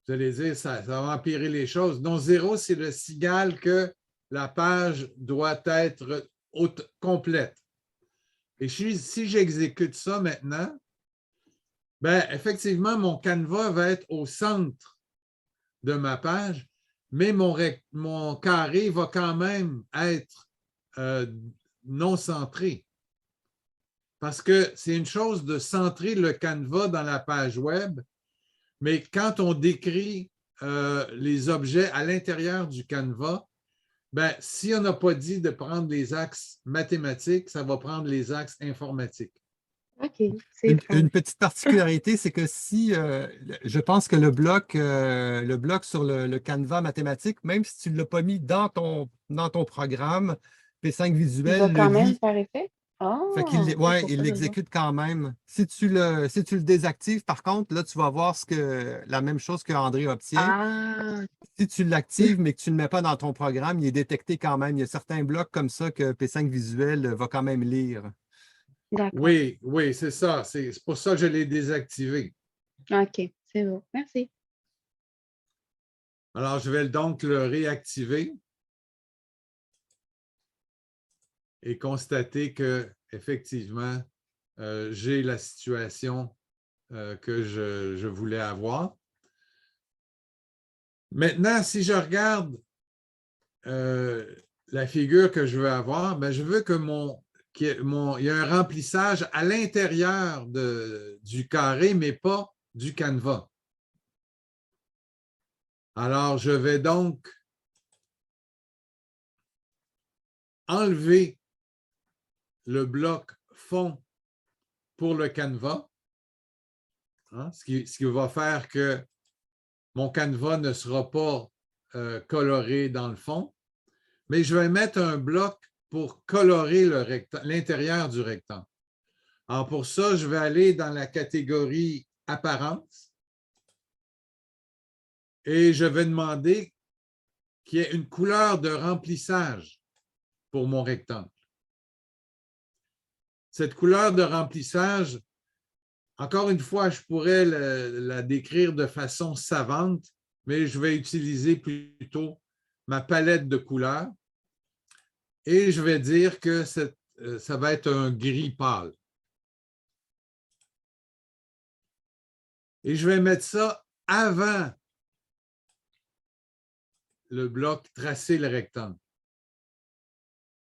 Vous allez dire, ça va empirer les choses. Donc, 0, c'est le signal que la page doit être complète. Et si j'exécute ça maintenant, bien, effectivement, mon canevas va être au centre de ma page, mais mon carré va quand même être non centré. Parce que c'est une chose de centrer le canevas dans la page web, mais quand on décrit les objets à l'intérieur du canevas, ben, si on n'a pas dit de prendre les axes mathématiques, ça va prendre les axes informatiques. OK. Une petite particularité, c'est que si je pense que le bloc sur le canevas mathématique, même si tu ne l'as pas mis dans ton programme P5 Il visuel, va quand même lit. faire effet? Fait qu'il ouais, il l'exécute quand même. Si tu le désactives, par contre, là, tu vas voir la même chose que André obtient. Ah, Si tu l'actives, mais que tu ne le mets pas dans ton programme, il est détecté quand même. Il y a certains blocs comme ça que P5 visuel va quand même lire. d'accord. Oui, oui, c'est ça. C'est pour ça que je l'ai désactivé. OK, c'est bon. Merci. Alors, je vais donc le réactiver et constater que, effectivement, j'ai la situation que je voulais avoir. Maintenant, si je regarde la figure que je veux avoir, ben, je veux que il y a un remplissage à l'intérieur du carré, mais pas du canevas. Alors, je vais donc enlever le bloc fond pour le canevas, hein, ce qui va faire que mon canevas ne sera pas coloré dans le fond, mais je vais mettre un bloc pour colorer l'intérieur du rectangle. Alors, pour ça, je vais aller dans la catégorie apparence et je vais demander qu'il y ait une couleur de remplissage pour mon rectangle. Cette couleur de remplissage, encore une fois, je pourrais la décrire de façon savante, mais je vais utiliser plutôt ma palette de couleurs et je vais dire que ça va être un gris pâle. Et je vais mettre ça avant le bloc tracer le rectangle.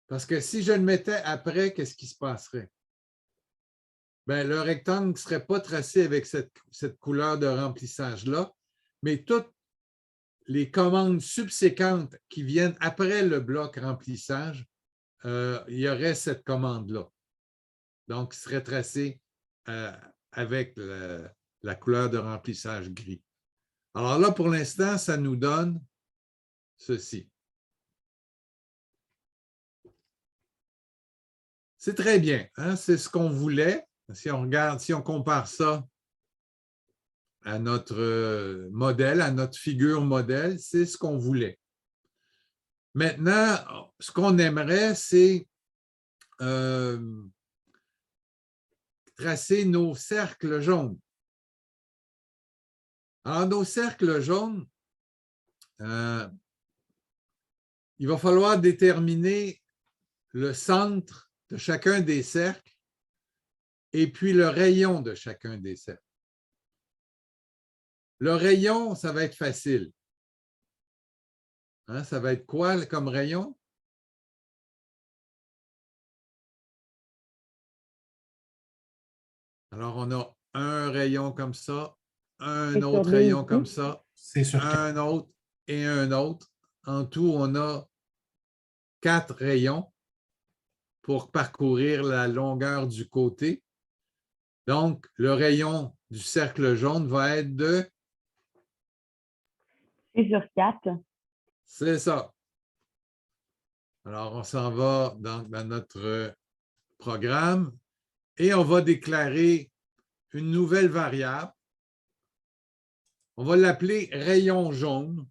Parce que si je le mettais après, qu'est-ce qui se passerait? Bien, le rectangle ne serait pas tracé avec cette couleur de remplissage-là, mais tout les commandes subséquentes qui viennent après le bloc remplissage, il y aurait cette commande-là. Donc, il serait tracé avec la couleur de remplissage gris. Alors là, pour l'instant, ça nous donne ceci. C'est très bien, hein? C'est ce qu'on voulait. Si on regarde, si on compare ça à notre modèle, à notre figure modèle, c'est ce qu'on voulait. Maintenant, ce qu'on aimerait, c'est tracer nos cercles jaunes. Alors, nos cercles jaunes, il va falloir déterminer le centre de chacun des cercles et puis le rayon de chacun des cercles. Le rayon, ça va être facile. Hein, ça va être quoi comme rayon? Alors, on a un rayon comme ça, un autre rayon comme ça, un autre et un autre. En tout, on a 4 rayons pour parcourir la longueur du côté. Donc, le rayon du cercle jaune va être de... C sur 4. C'est ça. Alors, on s'en va dans notre programme et on va déclarer une nouvelle variable. On va l'appeler rayon jaune.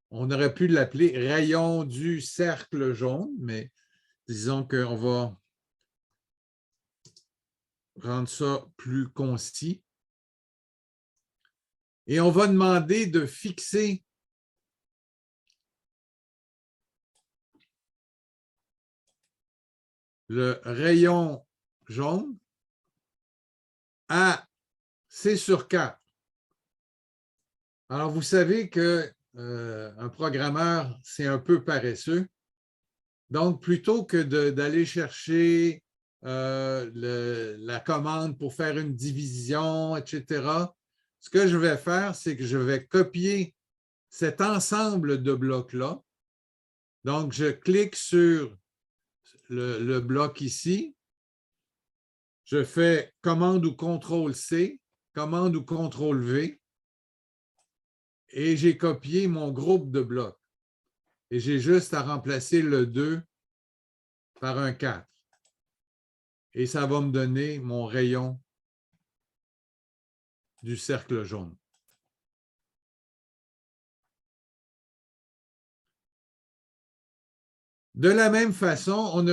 On aurait pu l'appeler rayon du cercle jaune, mais disons qu'on va rendre ça plus concis. Et on va demander de fixer le rayon jaune à C sur 4. Alors, vous savez qu'un programmeur, c'est un peu paresseux. Donc, plutôt que d'aller chercher la commande pour faire une division, etc., ce que je vais faire, c'est que je vais copier cet ensemble de blocs-là. Donc, je clique sur le bloc ici. Je fais commande ou CTRL-C, commande ou CTRL-V. Et j'ai copié mon groupe de blocs. Et j'ai juste à remplacer le 2 par un 4. Et ça va me donner mon rayon du cercle jaune. De la même façon, on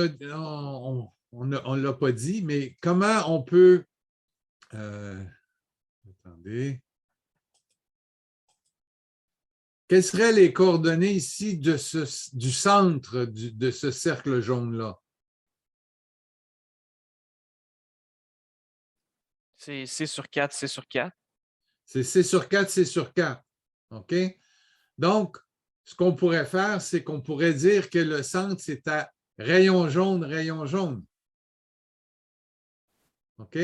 ne l'a pas dit, mais comment on peut... attendez. Quelles seraient les coordonnées ici du centre de ce cercle jaune-là? C'est C sur 4, C sur 4. C'est C sur 4, C sur 4. OK? Donc, ce qu'on pourrait faire, c'est qu'on pourrait dire que le centre, c'est à rayon jaune, rayon jaune. OK?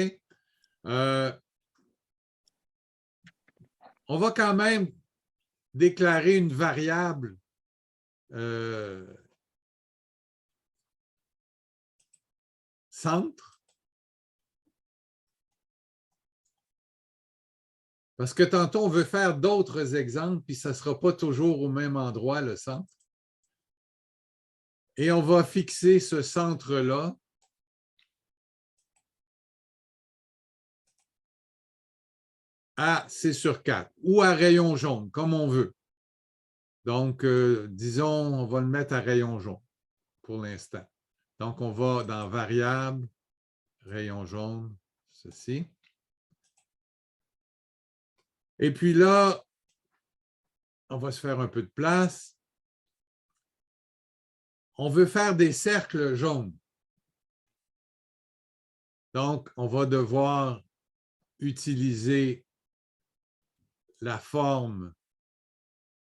On va quand même déclarer une variable centre. Parce que tantôt, on veut faire d'autres exemples, puis ça ne sera pas toujours au même endroit, le centre. Et on va fixer ce centre-là à C sur 4 ou à rayon jaune, comme on veut. Donc, disons, on va le mettre à rayon jaune pour l'instant. Donc, on va dans variable, rayon jaune, ceci. Et puis là, on va se faire un peu de place. On veut faire des cercles jaunes. Donc, on va devoir utiliser la forme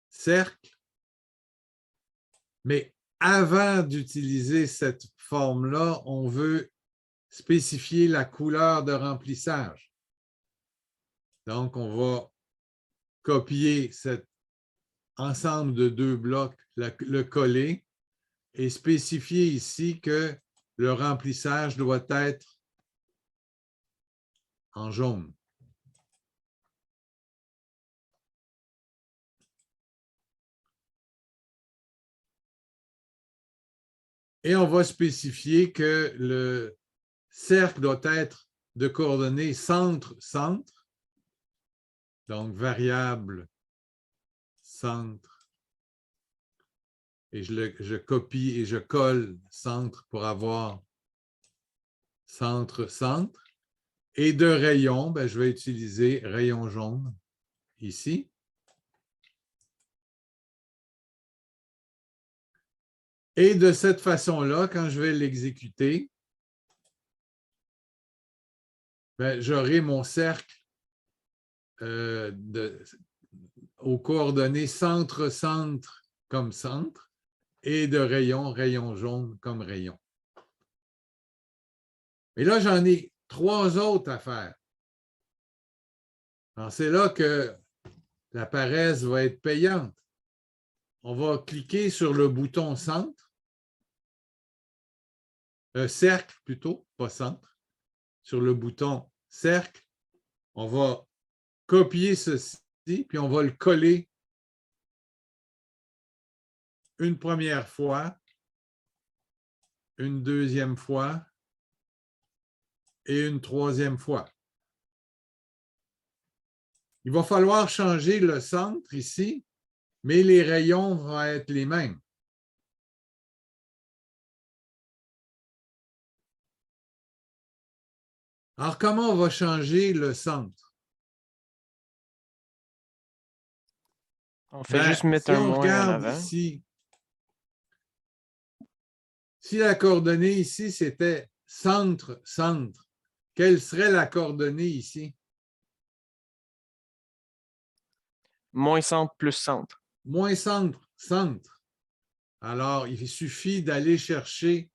cercle. Mais avant d'utiliser cette forme-là, on veut spécifier la couleur de remplissage. Donc, on va copier cette ensemble de deux blocs, le coller, et spécifier ici que le remplissage doit être en jaune. Et on va spécifier que le cercle doit être de coordonnées centre-centre, donc variable centre, et je copie et je colle centre pour avoir centre-centre. Et de rayon, ben, je vais utiliser rayon jaune ici. Et de cette façon-là, quand je vais l'exécuter, ben, j'aurai mon cercle aux coordonnées centre-centre comme centre et de rayon, rayon jaune comme rayon. Et là, j'en ai 3 autres à faire. Alors, c'est là que la paresse va être payante. On va cliquer sur le bouton centre, cercle plutôt, pas centre, sur le bouton cercle. On va copier ceci, puis on va le coller une première fois, une deuxième fois et une troisième fois. Il va falloir changer le centre ici, mais les rayons vont être les mêmes. Alors, comment on va changer le centre? On fait juste mettre un moins en avant. Ici, si la coordonnée ici, c'était centre, centre, quelle serait la coordonnée ici? Moins centre plus centre. Moins centre, centre. Alors, il suffit d'aller chercher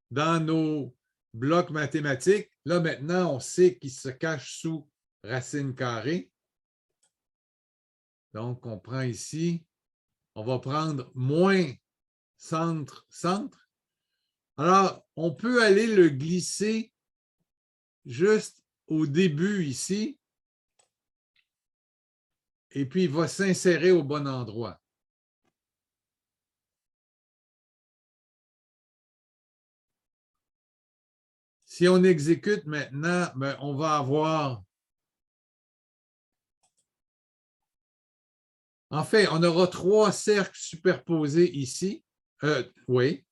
dans nos blocs mathématiques. Là, maintenant, on sait qu'il se cache sous racine carrée. Donc, on prend ici, on va prendre moins centre, centre. Alors, on peut aller le glisser juste au début ici, et puis il va s'insérer au bon endroit. Si on exécute maintenant, ben, on va avoir... En fait, on aura 3 cercles superposés ici. Oui.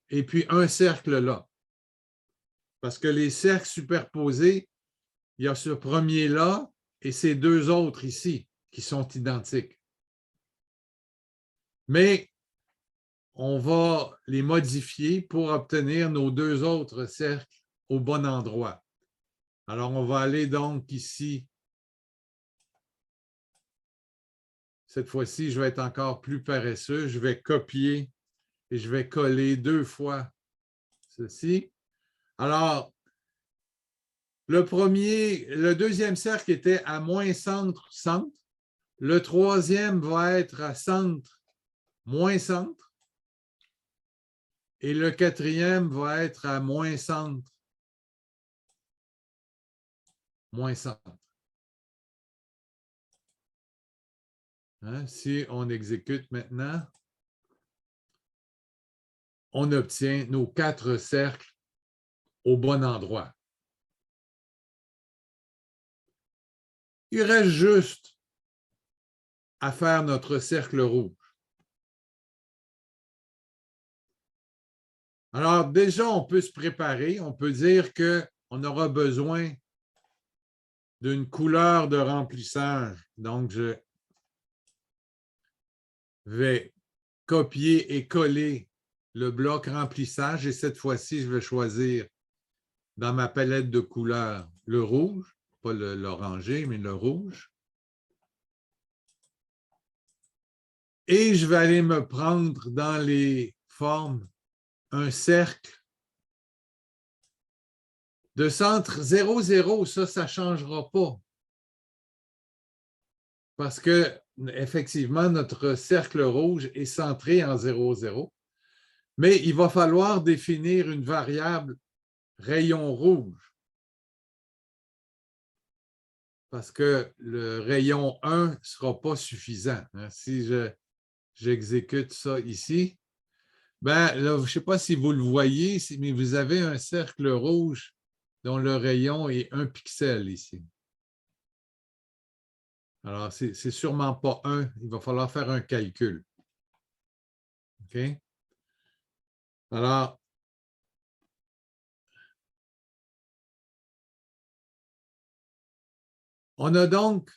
Et puis un cercle là. Parce que les cercles superposés, il y a ce premier-là et ces 2 autres ici qui sont identiques. Mais on va les modifier pour obtenir nos 2 autres cercles au bon endroit. Alors, on va aller donc ici. Cette fois-ci, je vais être encore plus paresseux. Je vais copier et je vais coller 2 fois ceci. Alors, le deuxième cercle était à moins centre, centre. Le troisième va être à centre, moins centre. Et le quatrième va être à moins centre, moins centre. Hein? Si on exécute maintenant, on obtient nos 4 cercles au bon endroit. Il reste juste à faire notre cercle rouge. Alors, déjà, on peut se préparer. On peut dire qu'on aura besoin d'une couleur de remplissage. Donc, je vais copier et coller le bloc remplissage et cette fois-ci, je vais choisir dans ma palette de couleurs le rouge, pas l'orangé, mais le rouge. Et je vais aller me prendre dans les formes un cercle de centre 0, 0. Ça ne changera pas. Parce que effectivement, notre cercle rouge est centré en 0, 0. Mais il va falloir définir une variable rayon rouge. Parce que le rayon 1 ne sera pas suffisant. Si j'exécute ça ici, ben, là, je ne sais pas si vous le voyez, mais vous avez un cercle rouge dont le rayon est 1 pixel ici. Alors, ce n'est sûrement pas 1. Il va falloir faire un calcul. OK? Alors, on a donc,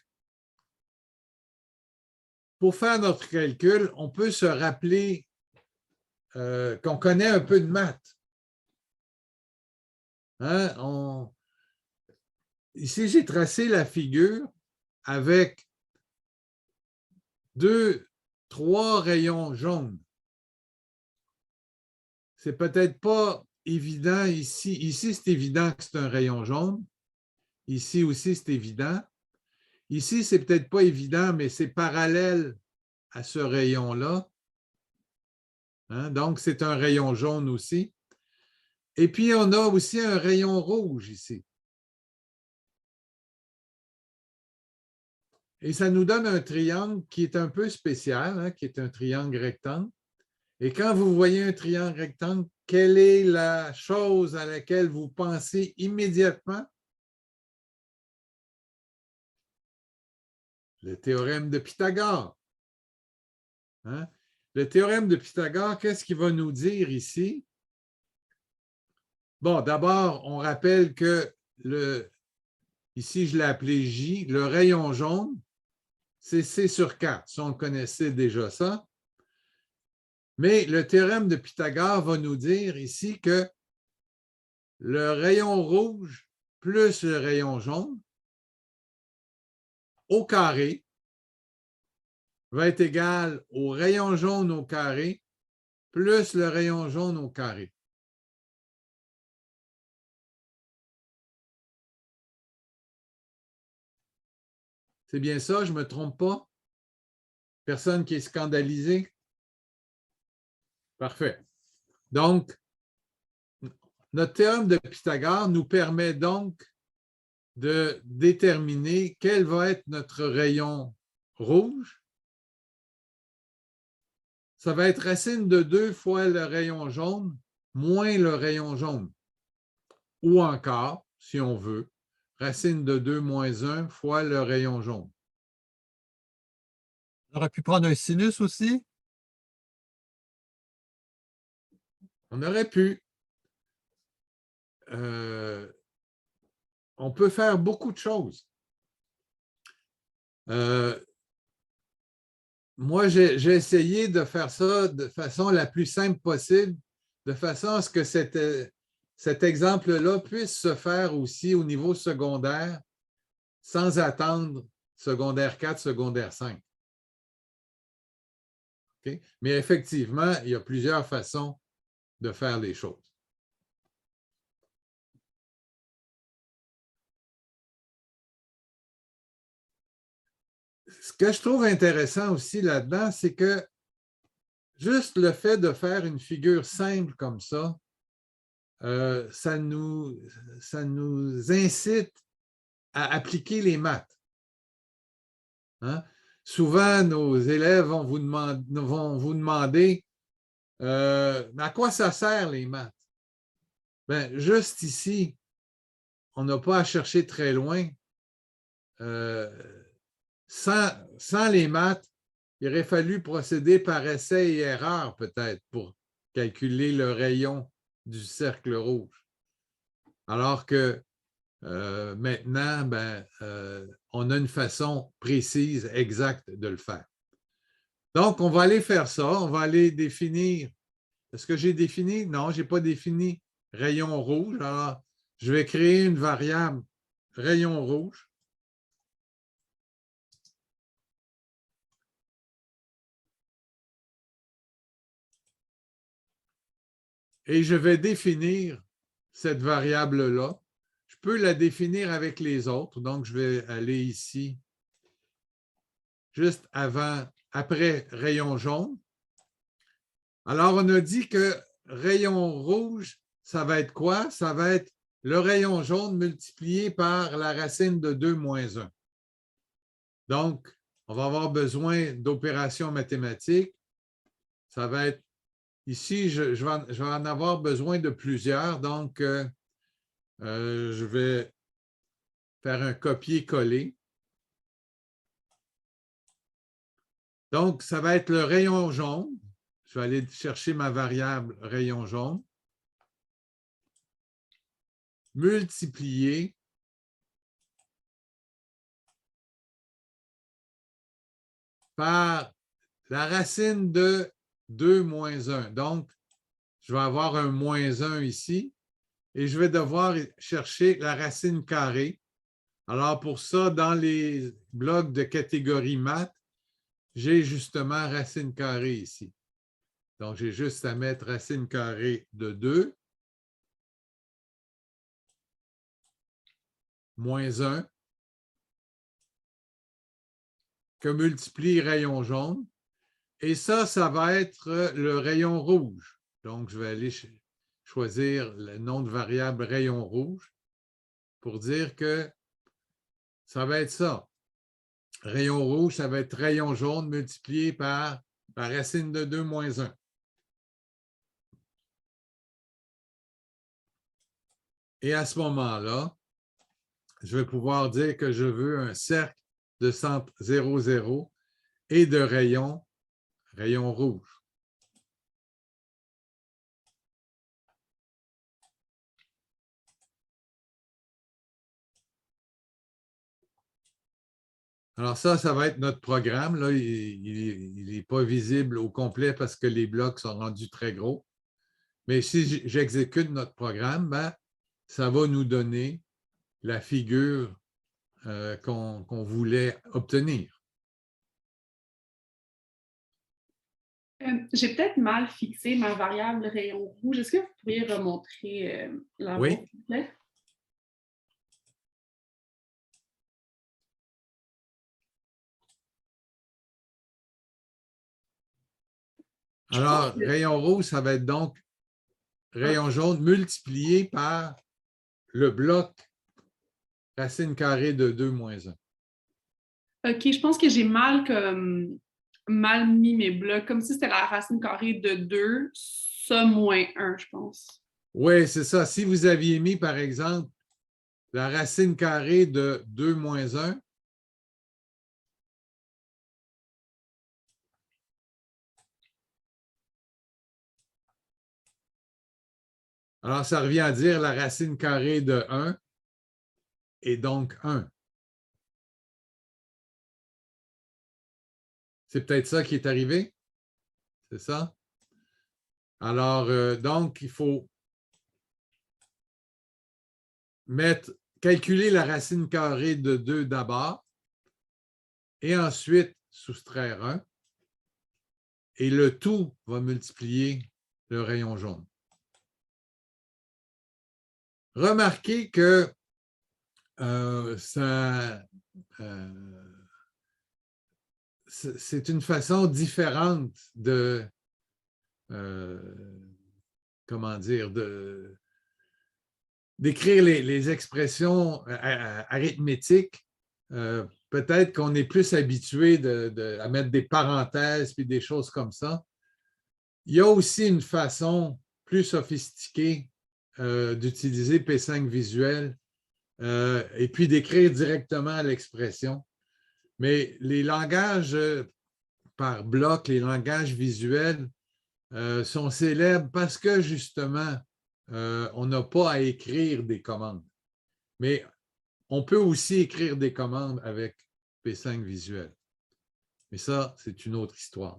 pour faire notre calcul, on peut se rappeler qu'on connaît un peu de maths. Hein? Ici, j'ai tracé la figure avec 3 rayons jaunes. C'est peut-être pas évident ici. Ici, c'est évident que c'est un rayon jaune. Ici aussi, c'est évident. Ici, c'est peut-être pas évident, mais c'est parallèle à ce rayon-là. Hein? Donc, c'est un rayon jaune aussi. Et puis, on a aussi un rayon rouge ici. Et ça nous donne un triangle qui est un peu spécial, hein, qui est un triangle rectangle. Et quand vous voyez un triangle rectangle, quelle est la chose à laquelle vous pensez immédiatement? Le théorème de Pythagore. Hein? Le théorème de Pythagore, qu'est-ce qu'il va nous dire ici? Bon, d'abord, on rappelle que ici, je l'ai appelé J, le rayon jaune, c'est C sur 4. Si on connaissait déjà ça. Mais le théorème de Pythagore va nous dire ici que le rayon rouge plus le rayon jaune au carré va être égal au rayon jaune au carré plus le rayon jaune au carré. C'est bien ça, je ne me trompe pas? Personne qui est scandalisé? Parfait. Donc, notre théorème de Pythagore nous permet donc de déterminer quel va être notre rayon rouge. Ça va être racine de 2 fois le rayon jaune moins le rayon jaune. Ou encore, si on veut, racine de 2 moins 1 fois le rayon jaune. On aurait pu prendre un sinus aussi? On aurait pu. On peut faire beaucoup de choses. Moi, j'ai essayé de faire ça de façon la plus simple possible, de façon à ce que cet exemple-là puisse se faire aussi au niveau secondaire sans attendre secondaire 4, secondaire 5. Okay? Mais effectivement, il y a plusieurs façons de faire les choses. Ce que je trouve intéressant aussi là-dedans, c'est que juste le fait de faire une figure simple comme ça, ça nous incite à appliquer les maths. Hein? Souvent, nos élèves vont vous demander à quoi ça sert les maths? Bien, juste ici, on n'a pas à chercher très loin. Sans les maths, il aurait fallu procéder par essai et erreur peut-être pour calculer le rayon du cercle rouge. Alors que maintenant, on a une façon précise, exacte de le faire. Donc, on va aller faire ça. On va aller définir. Est-ce que j'ai défini? Non, je n'ai pas défini rayon rouge. Alors, je vais créer une variable rayon rouge. Et je vais définir cette variable-là. Je peux la définir avec les autres. Donc, je vais aller ici juste après rayon jaune. Alors, on a dit que rayon rouge, ça va être quoi? Ça va être le rayon jaune multiplié par la racine de 2 moins 1. Donc, on va avoir besoin d'opérations mathématiques. Ça va être, ici, je vais en avoir besoin de plusieurs. Donc, je vais faire un copier-coller. Donc, ça va être le rayon jaune. Je vais aller chercher ma variable rayon jaune. Multiplié par la racine de 2 moins 1. Donc, je vais avoir un moins 1 ici et je vais devoir chercher la racine carrée. Alors, pour ça, dans les blocs de catégorie maths, j'ai justement racine carrée ici. Donc, j'ai juste à mettre racine carrée de 2 moins 1 que multiplie rayon jaune. Et ça va être le rayon rouge. Donc, je vais aller choisir le nom de variable rayon rouge pour dire que ça va être ça. Rayon rouge, ça va être rayon jaune multiplié par la racine de 2 moins 1. Et à ce moment-là, je vais pouvoir dire que je veux un cercle de centre 0, 0 et de rayon rouge. Alors ça va être notre programme. Là, il n'est pas visible au complet parce que les blocs sont rendus très gros. Mais si j'exécute notre programme, ben, ça va nous donner la figure qu'on voulait obtenir. J'ai peut-être mal fixé ma variable rayon rouge. Est-ce que vous pourriez remontrer la Oui. s'il vous plaît? Alors, rayon rouge, ça va être donc rayon jaune multiplié par le bloc racine carrée de 2 moins 1. OK, je pense que j'ai mal mis mes blocs, comme si c'était la racine carrée de 2, ça moins 1, je pense. Oui, c'est ça. Si vous aviez mis, par exemple, la racine carrée de 2 moins 1, alors ça revient à dire la racine carrée de 1 est donc 1. C'est peut-être ça qui est arrivé? C'est ça? Alors, donc, il faut calculer la racine carrée de 2 d'abord et ensuite soustraire 1. Et le tout va multiplier le rayon jaune. Remarquez que c'est une façon différente de, comment dire, d'écrire les expressions arithmétiques. Peut-être qu'on est plus habitué à mettre des parenthèses puis des choses comme ça. Il y a aussi une façon plus sophistiquée d'utiliser P5 visuel et puis d'écrire directement l'expression. Mais les langages par bloc, les langages visuels sont célèbres parce que justement, on n'a pas à écrire des commandes. Mais on peut aussi écrire des commandes avec P5 visuel. Mais ça, c'est une autre histoire.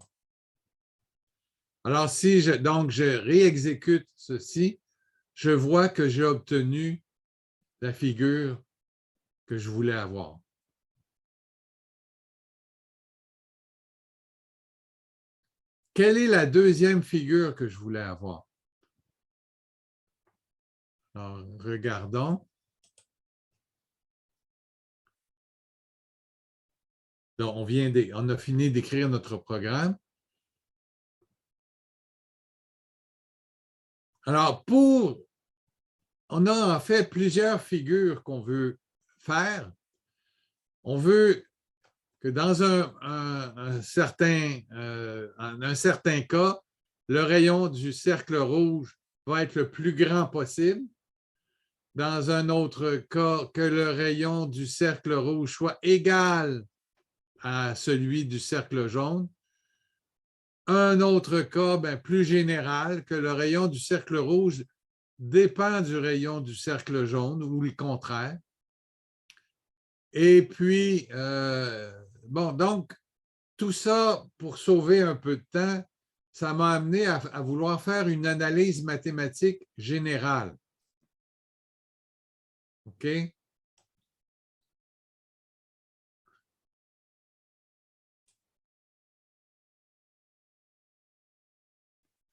Alors, si je réexécute ceci, je vois que j'ai obtenu la figure que je voulais avoir. Quelle est la deuxième figure que je voulais avoir? Alors, regardons. Là, on a fini d'écrire notre programme. Alors, on a en fait plusieurs figures qu'on veut faire. On veut que dans un certain cas, le rayon du cercle rouge va être le plus grand possible. Dans un autre cas, que le rayon du cercle rouge soit égal à celui du cercle jaune. Un autre cas plus général, que le rayon du cercle rouge dépend du rayon du cercle jaune ou le contraire. Et puis, donc, tout ça, pour sauver un peu de temps, ça m'a amené à vouloir faire une analyse mathématique générale. OK?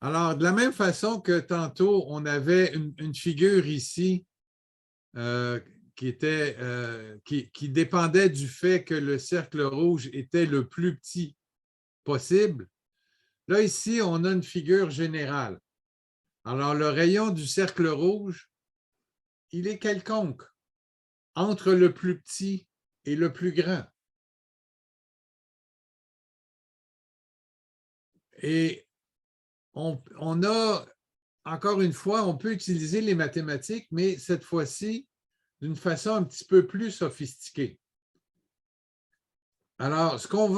Alors, de la même façon que tantôt, on avait une figure ici qui dépendait du fait que le cercle rouge était le plus petit possible. Là, ici, on a une figure générale. Alors, le rayon du cercle rouge, il est quelconque entre le plus petit et le plus grand. Et on a, encore une fois, on peut utiliser les mathématiques, mais cette fois-ci, d'une façon un petit peu plus sophistiquée. Alors, ce qu'on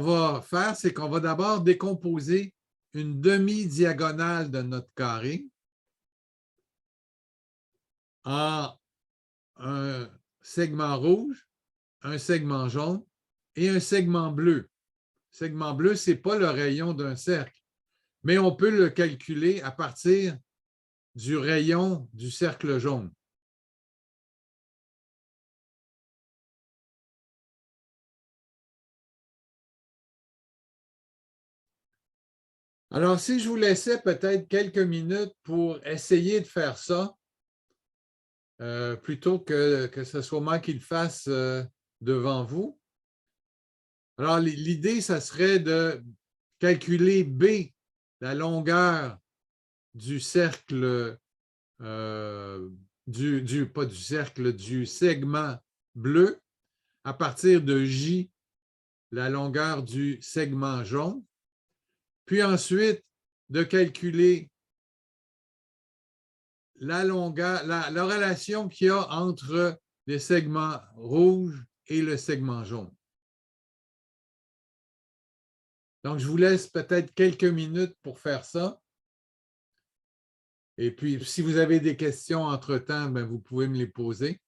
va faire, c'est qu'on va d'abord décomposer une demi-diagonale de notre carré en un segment rouge, un segment jaune et un segment bleu. Le segment bleu, ce n'est pas le rayon d'un cercle, mais on peut le calculer à partir du rayon du cercle jaune. Alors, si je vous laissais peut-être quelques minutes pour essayer de faire ça, plutôt que ce soit moi qui le fasse devant vous. Alors, l'idée, ça serait de calculer B, la longueur du cercle, pas du cercle, du segment bleu, à partir de J, la longueur du segment jaune. Puis ensuite, de calculer la relation qu'il y a entre les segments rouges et le segment jaune. Donc, je vous laisse peut-être quelques minutes pour faire ça. Et puis, si vous avez des questions entre-temps, vous pouvez me les poser.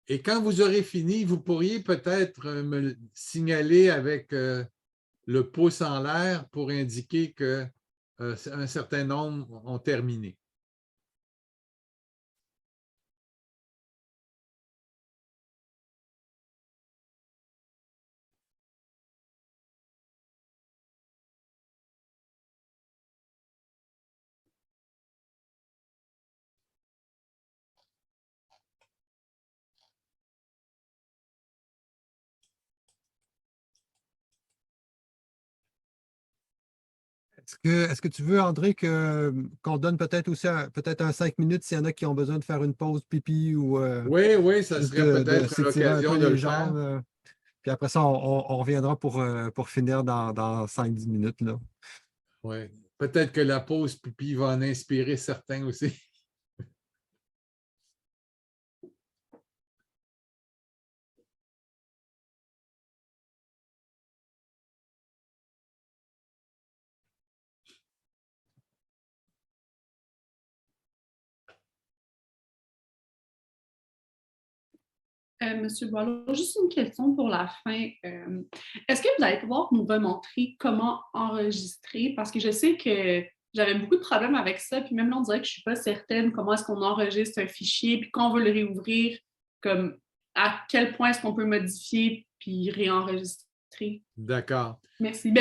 Et quand vous aurez fini, vous pourriez peut-être me le signaler avec le pouce en l'air pour indiquer qu'un certain nombre ont terminé. Est-ce que tu veux, André, qu'on donne peut-être aussi un 5 minutes s'il y en a qui ont besoin de faire une pause pipi ou oui, ça serait peut-être l'occasion de le faire. Puis après ça, on reviendra pour finir dans 5-10 minutes. Là. Oui, peut-être que la pause pipi va en inspirer certains aussi. Monsieur Boileau, juste une question pour la fin. Est-ce que vous allez pouvoir nous remontrer comment enregistrer? Parce que je sais que j'avais beaucoup de problèmes avec ça, puis même là, on dirait que je ne suis pas certaine comment est-ce qu'on enregistre un fichier, puis quand on veut le réouvrir, comme à quel point est-ce qu'on peut modifier puis réenregistrer? D'accord. Merci.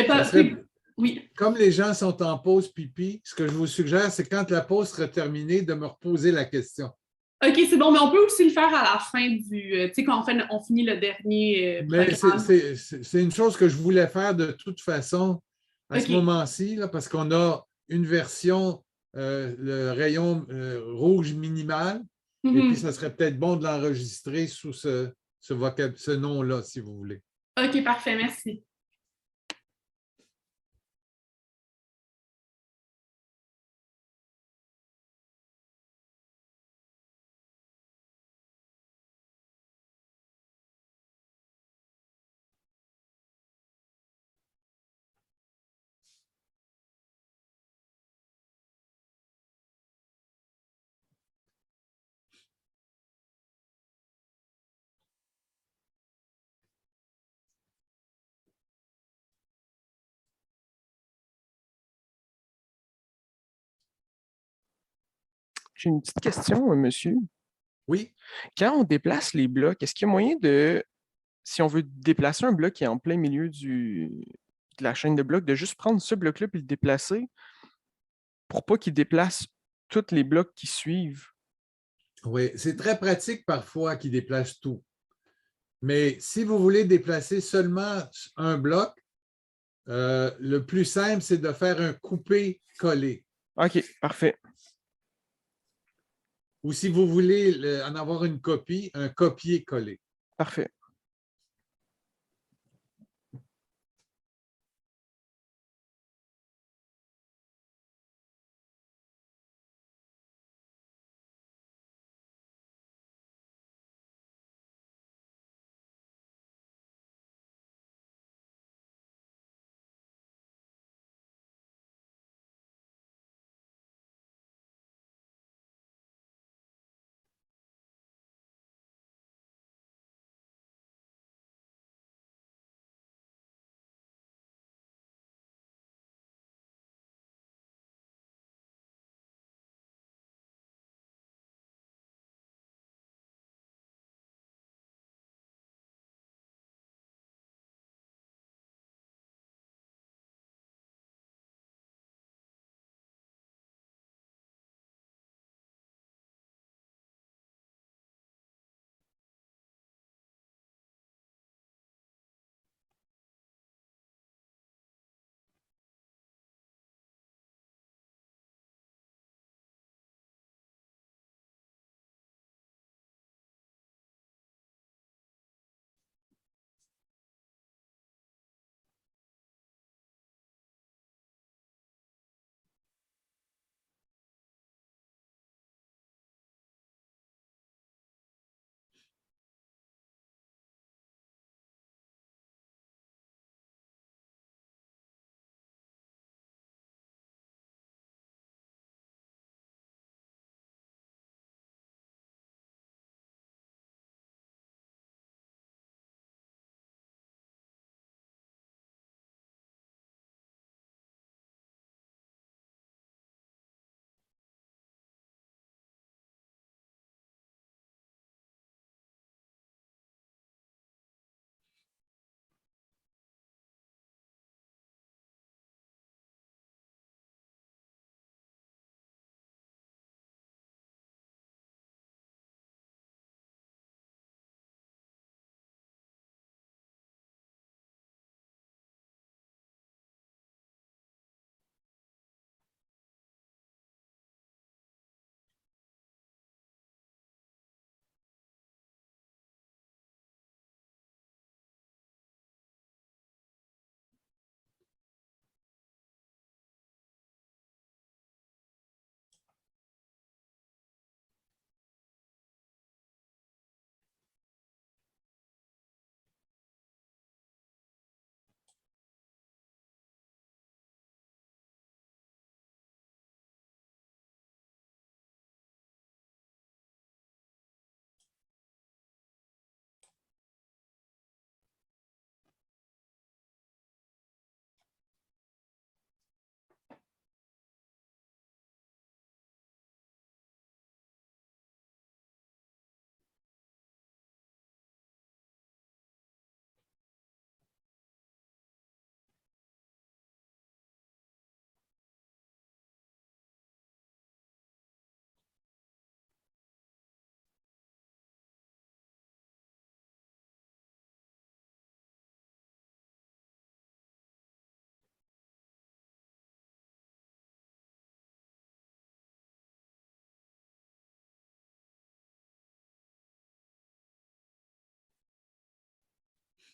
Oui. Comme les gens sont en pause pipi, ce que je vous suggère, c'est quand la pause sera terminée, de me reposer la question. OK, c'est bon, mais on peut aussi le faire à la fin du. Tu sais, quand on finit le dernier Mais programme. c'est une chose que je voulais faire de toute façon à ce moment-ci, parce qu'on a une version, le rayon rouge minimal, et puis ça serait peut-être bon de l'enregistrer sous ce nom-là, si vous voulez. OK, parfait, merci. J'ai une petite question, monsieur. Oui. Quand on déplace les blocs, est-ce qu'il y a moyen de, si on veut déplacer un bloc qui est en plein milieu de la chaîne de blocs, de juste prendre ce bloc-là et le déplacer pour pas qu'il déplace tous les blocs qui suivent? Oui, c'est très pratique parfois qu'il déplace tout. Mais si vous voulez déplacer seulement un bloc, le plus simple, c'est de faire un coupé-collé. OK, parfait. Ou si vous voulez en avoir une copie, un copier-coller. Parfait.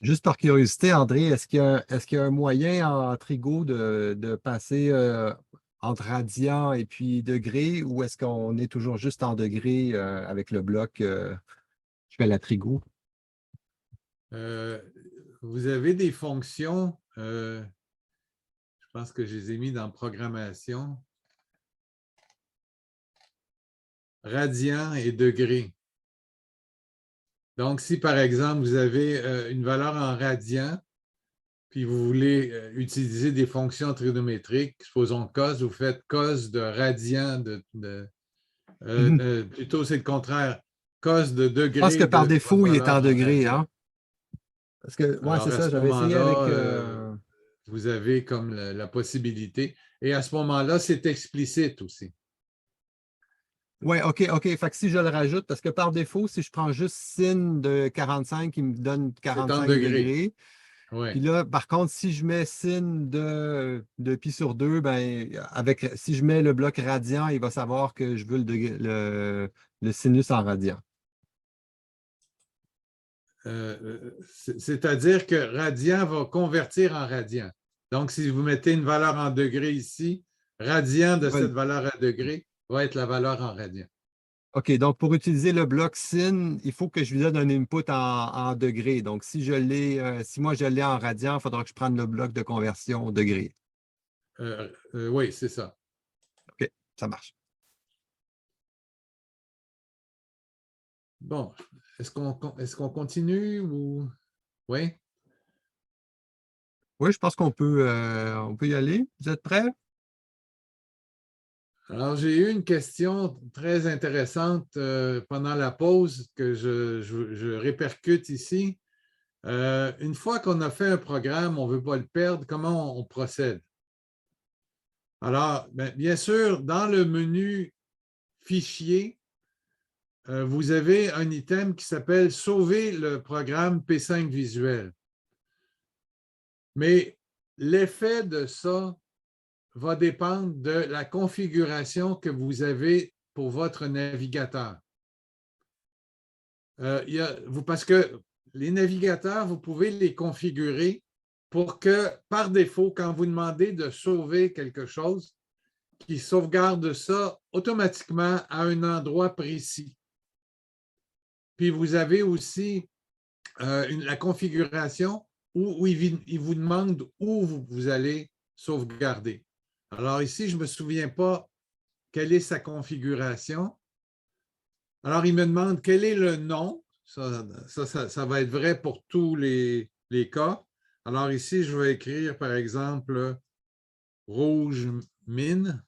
Juste par curiosité, André, est-ce qu'il y a un moyen en Trigo de passer entre radians et puis degrés, ou est-ce qu'on est toujours juste en degrés avec le bloc je fais la Trigo? Vous avez des fonctions, je pense que je les ai mis dans programmation, radians et degrés. Donc, si par exemple, vous avez une valeur en radians, puis vous voulez utiliser des fonctions trigonométriques, supposons cos, vous faites cos de radian plutôt c'est le contraire, cos de degré. Je pense que par de défaut, il est en degrés, radian. hein? Parce que, ouais, Alors, c'est à ça, ce j'avais essayé avec. moment-là, vous avez comme la possibilité. Et à ce moment-là, c'est explicite aussi. Oui, OK. Fait que si je le rajoute, parce que par défaut, si je prends juste sin de 45, il me donne C'est en 45 degrés. degrés. Oui. Puis là, par contre, si je mets sin de pi sur 2, ben, si je mets le bloc radian, il va savoir que je veux le sinus en radian. C'est-à-dire que radian va convertir en radian. Donc, si vous mettez une valeur en degrés ici, radian de cette valeur en degrés va être la valeur en radian. OK, donc pour utiliser le bloc sin, il faut que je lui donne un input en degrés. Donc, si moi je l'ai en radian, il faudra que je prenne le bloc de conversion au degré. Oui, c'est ça. OK, ça marche. Bon, est-ce qu'on continue ou... Oui? Oui, je pense qu'on peut y aller. Vous êtes prêts? Alors, j'ai eu une question très intéressante pendant la pause que je répercute ici. Une fois qu'on a fait un programme, on ne veut pas le perdre, comment on procède? Alors, bien sûr, dans le menu Fichier, vous avez un item qui s'appelle « Sauver le programme P5 visuel ». Mais l'effet de ça va dépendre de la configuration que vous avez pour votre navigateur. Parce que les navigateurs, vous pouvez les configurer pour que, par défaut, quand vous demandez de sauver quelque chose, qu'ils sauvegardent ça automatiquement à un endroit précis. Puis vous avez aussi la configuration où il vous demande où vous allez sauvegarder. Alors ici, je ne me souviens pas quelle est sa configuration. Alors, il me demande quel est le nom. Ça va être vrai pour tous les cas. Alors ici, je vais écrire, par exemple, rouge mine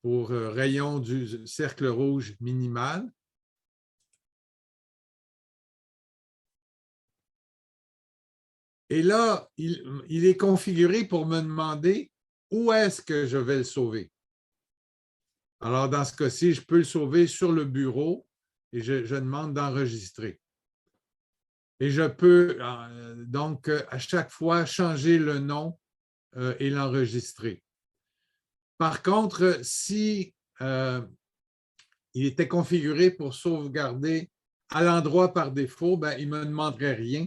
pour rayon du cercle rouge minimal. Et là, il est configuré pour me demander où est-ce que je vais le sauver. Alors, dans ce cas-ci, je peux le sauver sur le bureau et je demande d'enregistrer. Et je peux donc à chaque fois changer le nom et l'enregistrer. Par contre, si il était configuré pour sauvegarder à l'endroit par défaut, il ne me demanderait rien.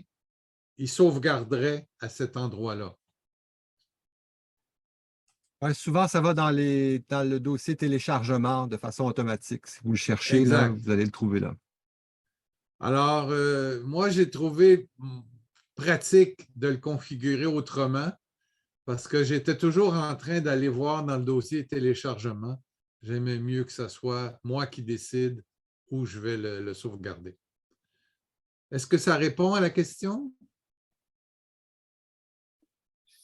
Il sauvegarderait à cet endroit-là. Ouais, souvent, ça va dans le dossier téléchargement de façon automatique. Si vous le cherchez, là, vous allez le trouver là. Alors, moi, j'ai trouvé pratique de le configurer autrement parce que j'étais toujours en train d'aller voir dans le dossier téléchargement. J'aimais mieux que ce soit moi qui décide où je vais le sauvegarder. Est-ce que ça répond à la question?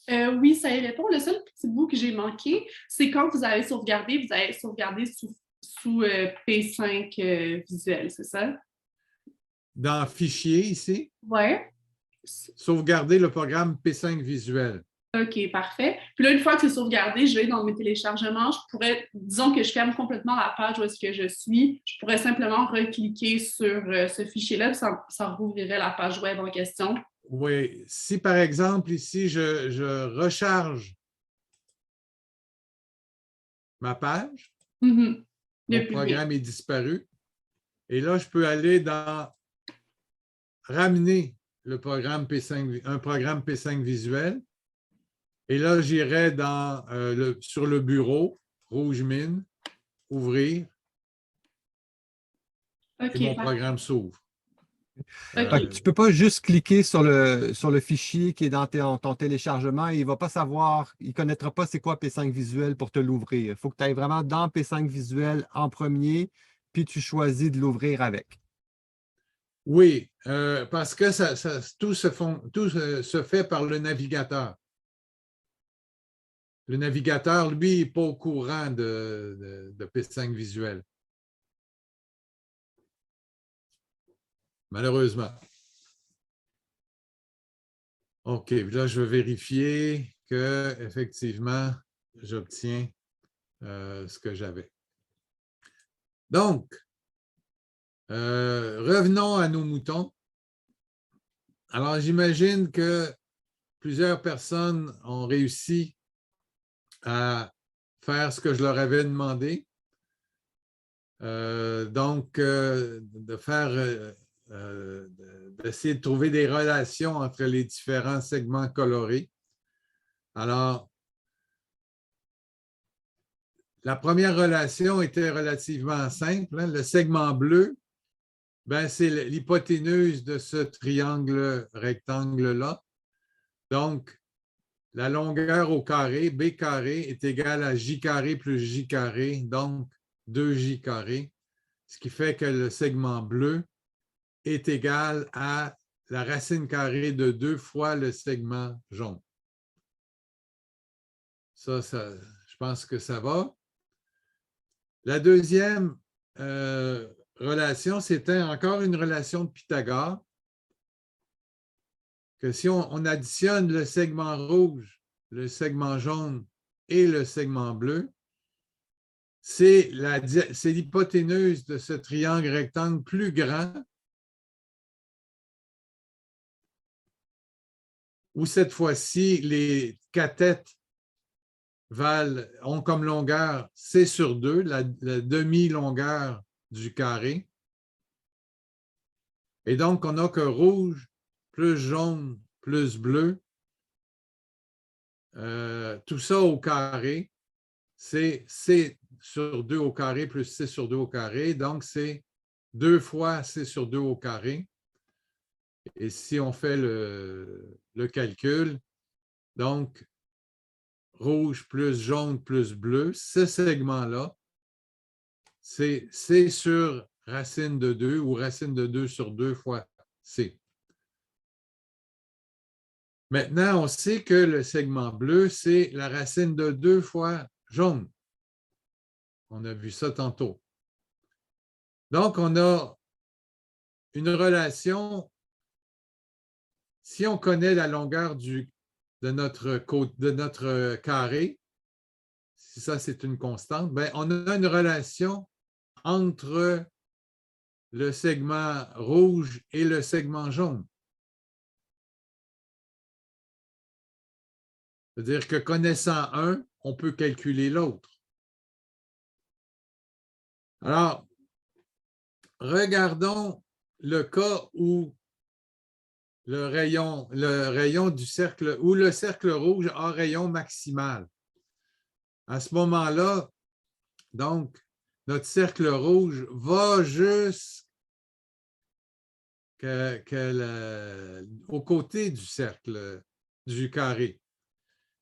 Oui, ça y répond. Le seul petit bout que j'ai manqué, c'est quand vous allez sauvegarder sous P5 visuel, c'est ça? Dans Fichier, ici? Oui. Sauvegarder le programme P5 visuel. OK, parfait. Puis là, une fois que c'est sauvegardé, je vais dans mes téléchargements. Disons que je ferme complètement la page où est-ce que je suis, je pourrais simplement recliquer sur ce fichier-là, puis ça rouvrirait la page web en question. Oui. Si, par exemple, ici, je recharge ma page, mon programme est disparu, et là, je peux aller dans ramener le programme P5, un programme P5 visuel. Et là, j'irai sur le bureau, rouge mine, ouvrir, et mon programme s'ouvre. Tu ne peux pas juste cliquer sur le fichier qui est dans ton téléchargement et il ne va pas savoir, il ne connaîtra pas c'est quoi P5 visuel pour te l'ouvrir. Il faut que tu ailles vraiment dans P5 visuel en premier, puis tu choisis de l'ouvrir avec. Oui, parce que tout se fait par le navigateur. Le navigateur, lui, n'est pas au courant de P5 visuel. Malheureusement. OK, là, je vais vérifier qu'effectivement, j'obtiens ce que j'avais. Donc, revenons à nos moutons. Alors, j'imagine que plusieurs personnes ont réussi à faire ce que je leur avais demandé. D'essayer de trouver des relations entre les différents segments colorés. Alors, la première relation était relativement simple. Hein. Le segment bleu, c'est l'hypoténuse de ce triangle rectangle-là. Donc, la longueur au carré, B carré, est égale à J carré plus J carré, donc 2J carré, ce qui fait que le segment bleu est égal à la racine carrée de 2 fois le segment jaune. Ça, je pense que ça va. La deuxième relation, c'était encore une relation de Pythagore, que si on additionne le segment rouge, le segment jaune et le segment bleu, c'est l'hypoténuse de ce triangle rectangle plus grand, où cette fois-ci, les cathètes ont comme longueur C sur 2, la demi-longueur du carré. Et donc, on n'a que rouge plus jaune plus bleu. Tout ça au carré, c'est C sur 2 au carré plus C sur 2 au carré. Donc, c'est 2 fois C sur 2 au carré. Et si on fait le calcul, donc, rouge plus jaune plus bleu, ce segment-là, c'est C sur racine de 2 ou racine de 2 sur 2 fois C. Maintenant, on sait que le segment bleu, c'est la racine de 2 fois jaune. On a vu ça tantôt. Donc, on a une relation, si on connaît la longueur de notre carré, si ça c'est une constante, on a une relation entre le segment rouge et le segment jaune. C'est-à-dire que connaissant un, on peut calculer l'autre. Alors, regardons le cas où le rayon du cercle, où le cercle rouge a rayon maximal. À ce moment-là, donc, notre cercle rouge va au côté du cercle, du carré.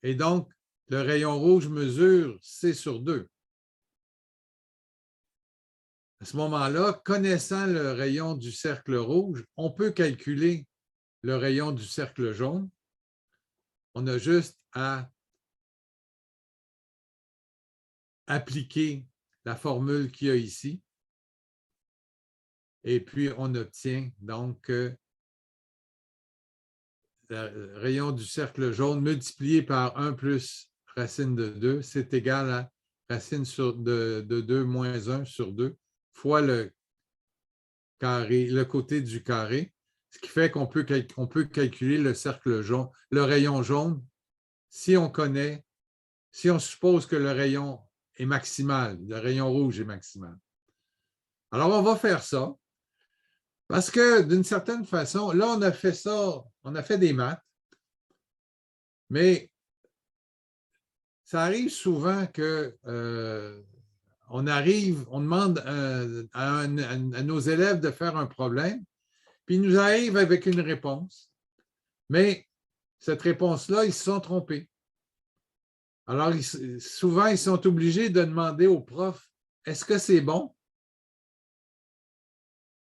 Et donc, le rayon rouge mesure C sur 2. À ce moment-là, connaissant le rayon du cercle rouge, on peut calculer le rayon du cercle jaune. On a juste à appliquer la formule qu'il y a ici. Et puis, on obtient donc le rayon du cercle jaune multiplié par 1 plus racine de 2, c'est égal à racine de 2 moins 1 sur 2 fois le côté du carré, ce qui fait qu'on peut calculer le cercle jaune, le rayon jaune, si on suppose que le rayon est maximal, le rayon rouge est maximal. Alors, on va faire ça. Parce que d'une certaine façon, là, on a fait ça, on a fait des maths, mais ça arrive souvent que on demande à nos élèves de faire un problème, puis ils nous arrivent avec une réponse, mais cette réponse-là, ils se sont trompés. Alors, souvent, ils sont obligés de demander au prof, est-ce que c'est bon?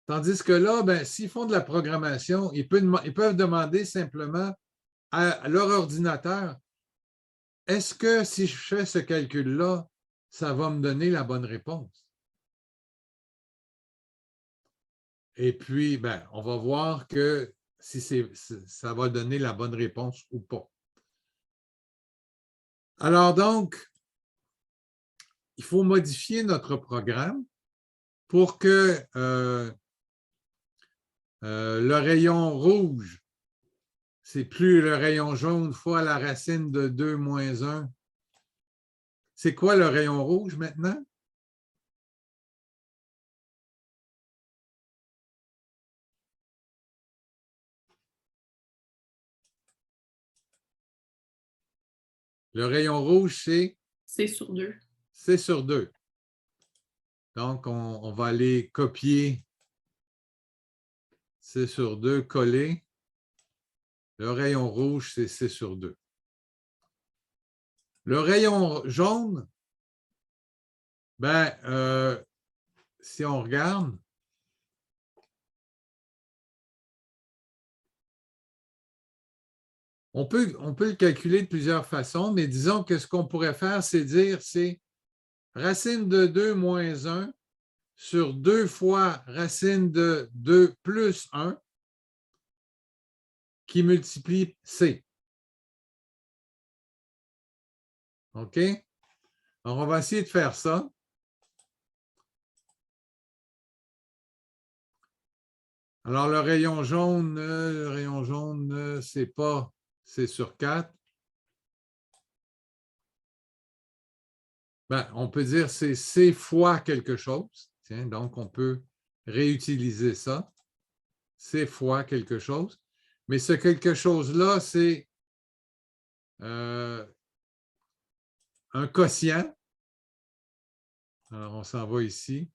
Tandis que là, ben, s'ils font de la programmation, ils peuvent demander simplement à leur ordinateur, est-ce que si je fais ce calcul-là, ça va me donner la bonne réponse? Et puis, ben, on va voir que si ça va donner la bonne réponse ou pas. Alors donc, il faut modifier notre programme pour que le rayon rouge, c'est plus le rayon jaune fois la racine de 2 moins 1. C'est quoi le rayon rouge maintenant? Le rayon rouge, c'est? C sur 2. C sur 2. Donc, on va aller copier C sur 2, coller. Le rayon rouge, c'est C sur 2. Le rayon jaune, ben, si on regarde, on peut le calculer de plusieurs façons, mais disons que ce qu'on pourrait faire, c'est dire, c'est racine de 2 moins 1 sur 2 fois racine de 2 plus 1 qui multiplie C. OK? Alors, on va essayer de faire ça. Alors, le rayon jaune, c'est pas C sur 4. Ben, on peut dire c'est C fois quelque chose. Tiens, donc, on peut réutiliser ça. C fois quelque chose. Mais ce quelque chose-là, c'est un quotient. Alors, on s'en va ici.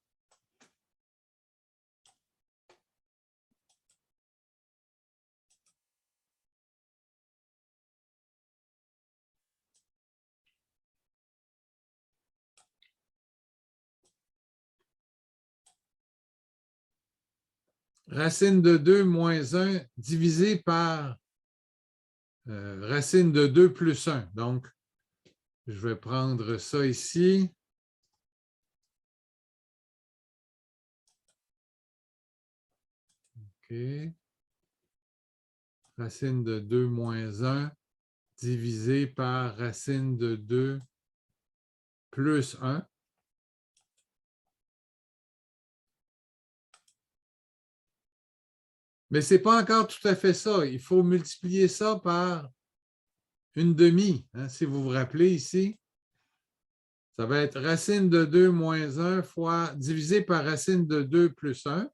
Racine de 2 moins 1 divisé par racine de 2 plus 1. Donc, je vais prendre ça ici. OK. Racine de 2 moins 1 divisé par racine de 2 plus 1. Mais ce n'est pas encore tout à fait ça. Il faut multiplier ça par une demi. Hein, si vous vous rappelez ici, ça va être racine de 2 moins 1 fois divisé par racine de 2 plus 1.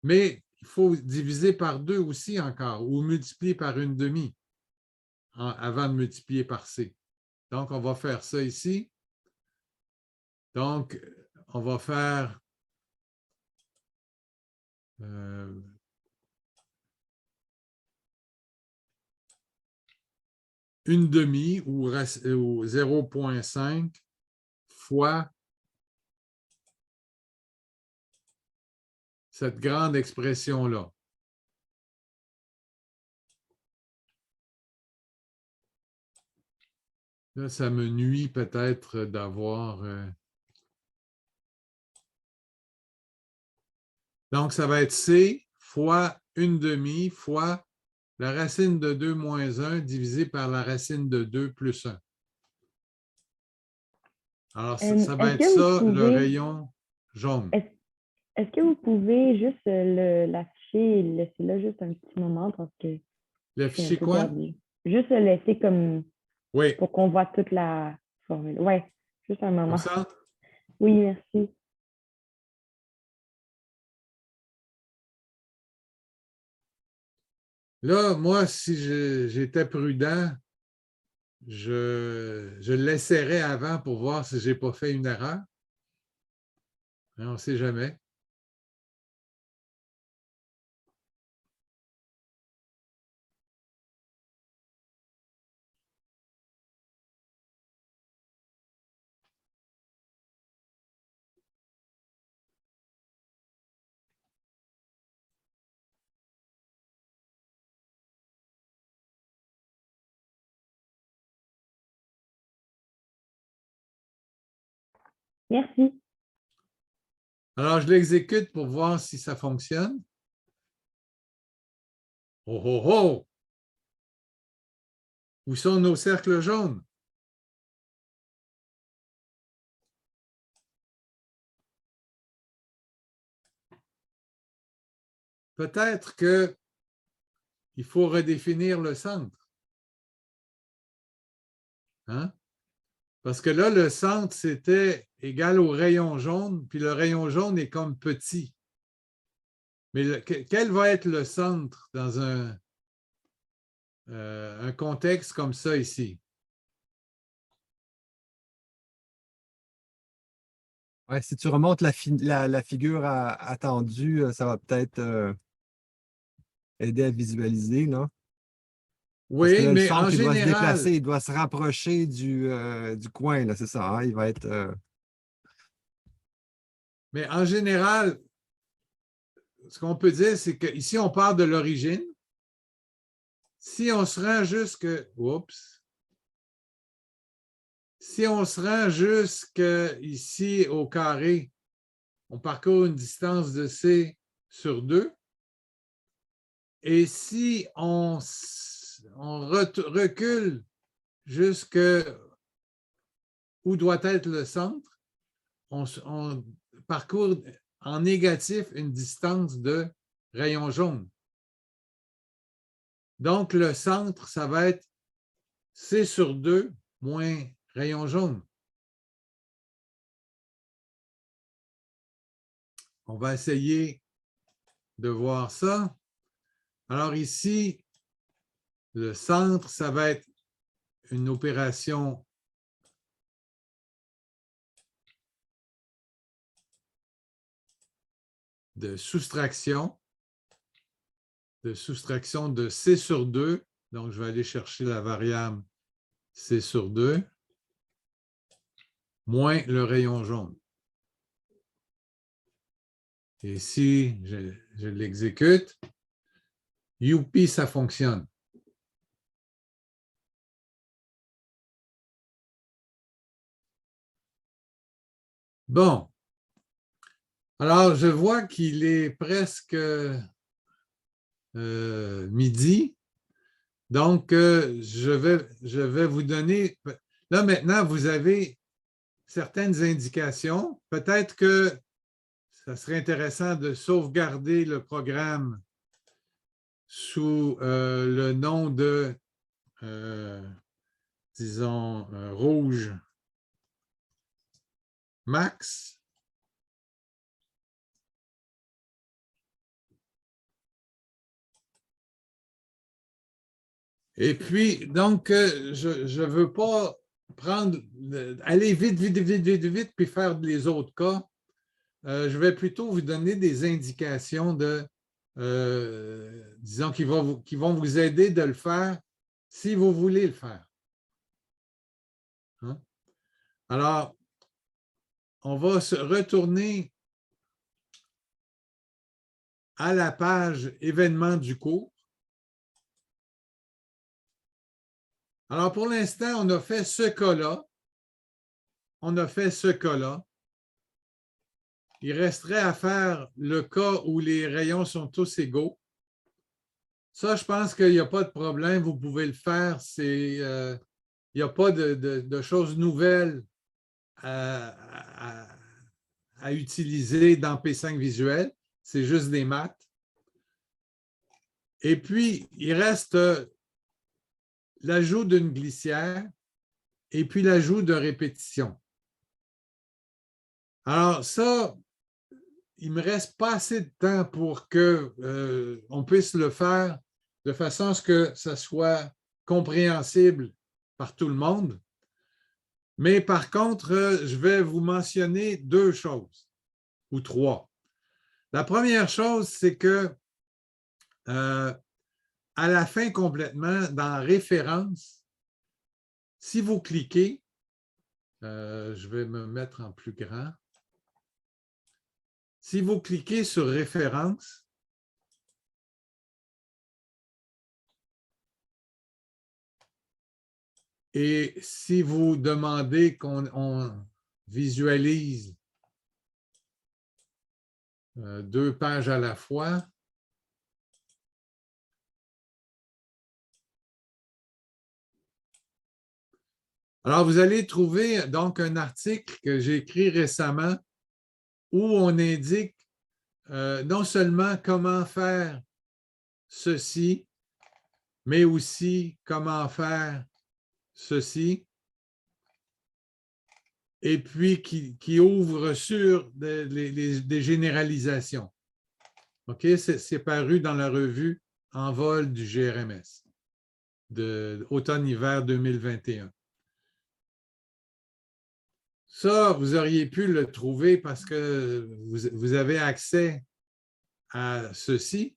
Mais il faut diviser par 2 aussi encore, ou multiplier par une demi avant de multiplier par C. Donc, on va faire ça ici. Donc, on va faire une demi ou 0,5 fois cette grande expression-là. Là, ça me nuit peut-être d'avoir... Donc, ça va être C fois une demi fois la racine de 2 moins 1 divisé par la racine de 2 plus 1. Alors, ça va être ça, le rayon jaune. Est-ce que vous pouvez juste l'afficher et laisser là juste un petit moment parce que... L'afficher quoi? Juste le laisser comme... Oui. Pour qu'on voit toute la formule. Oui, juste un moment. Comme ça? Oui, merci. Là, moi, si j'étais prudent, je l'essaierais avant pour voir si je n'ai pas fait une erreur. Mais on ne sait jamais. Merci. Alors, je l'exécute pour voir si ça fonctionne. Oh, oh, oh! Où sont nos cercles jaunes? Peut-être qu'il faut redéfinir le centre. Hein? Parce que là, le centre, c'était égal au rayon jaune, puis le rayon jaune est comme petit. Mais quel va être le centre dans un contexte comme ça ici? Ouais, si tu remontes la figure attendue, ça va peut-être aider à visualiser, là. Parce que Oui, là, le mais en centre, il doit se général, déplacer, il doit se rapprocher du coin, là, c'est ça, hein? Il va être... mais en général, ce qu'on peut dire, c'est qu'ici, on part de l'origine. Si on se rend jusque... Oups! Si on se rend jusqu'ici au carré, on parcourt une distance de C sur 2. Et si on recule jusque où doit être le centre, on parcourt en négatif une distance de rayon jaune. Donc, le centre, ça va être C sur 2 moins rayon jaune. On va essayer de voir ça. Alors ici, le centre, ça va être une opération de soustraction de C sur 2. Donc, je vais aller chercher la variable C sur 2 moins le rayon jaune. Et si je l'exécute, youpi, ça fonctionne. Bon. Alors, je vois qu'il est presque midi. Donc, je vais vous donner... Là, maintenant, vous avez certaines indications. Peut-être que ça serait intéressant de sauvegarder le programme sous le nom de, disons, rouge max. Et puis, donc, je ne veux pas aller vite, vite, vite, vite, vite, puis faire les autres cas. Je vais plutôt vous donner des indications disons, qui vont vous aider de le faire si vous voulez le faire. Hein? Alors, on va se retourner à la page événements du cours. Alors, pour l'instant, on a fait ce cas-là. On a fait ce cas-là. Il resterait à faire le cas où les rayons sont tous égaux. Ça, je pense qu'il n'y a pas de problème. Vous pouvez le faire. Il n'y a pas de choses nouvelles à utiliser dans P5 Visuel. C'est juste des maths. Et puis, il reste l'ajout d'une glissière et puis l'ajout de répétition. Alors ça, il ne me reste pas assez de temps pour qu'on puisse le faire de façon à ce que ça soit compréhensible par tout le monde. Mais par contre, je vais vous mentionner 2 choses, ou 3. La première chose, c'est que à la fin complètement, dans Références, si vous cliquez, je vais me mettre en plus grand. Si vous cliquez sur Références, et si vous demandez qu'on visualise 2 pages à la fois, alors vous allez trouver donc un article que j'ai écrit récemment où on indique non seulement comment faire ceci, mais aussi comment faire ceci, et puis qui ouvre sur des généralisations. OK? C'est paru dans la revue En vol du GRMS de automne-hiver 2021. Ça, vous auriez pu le trouver parce que vous avez accès à ceci.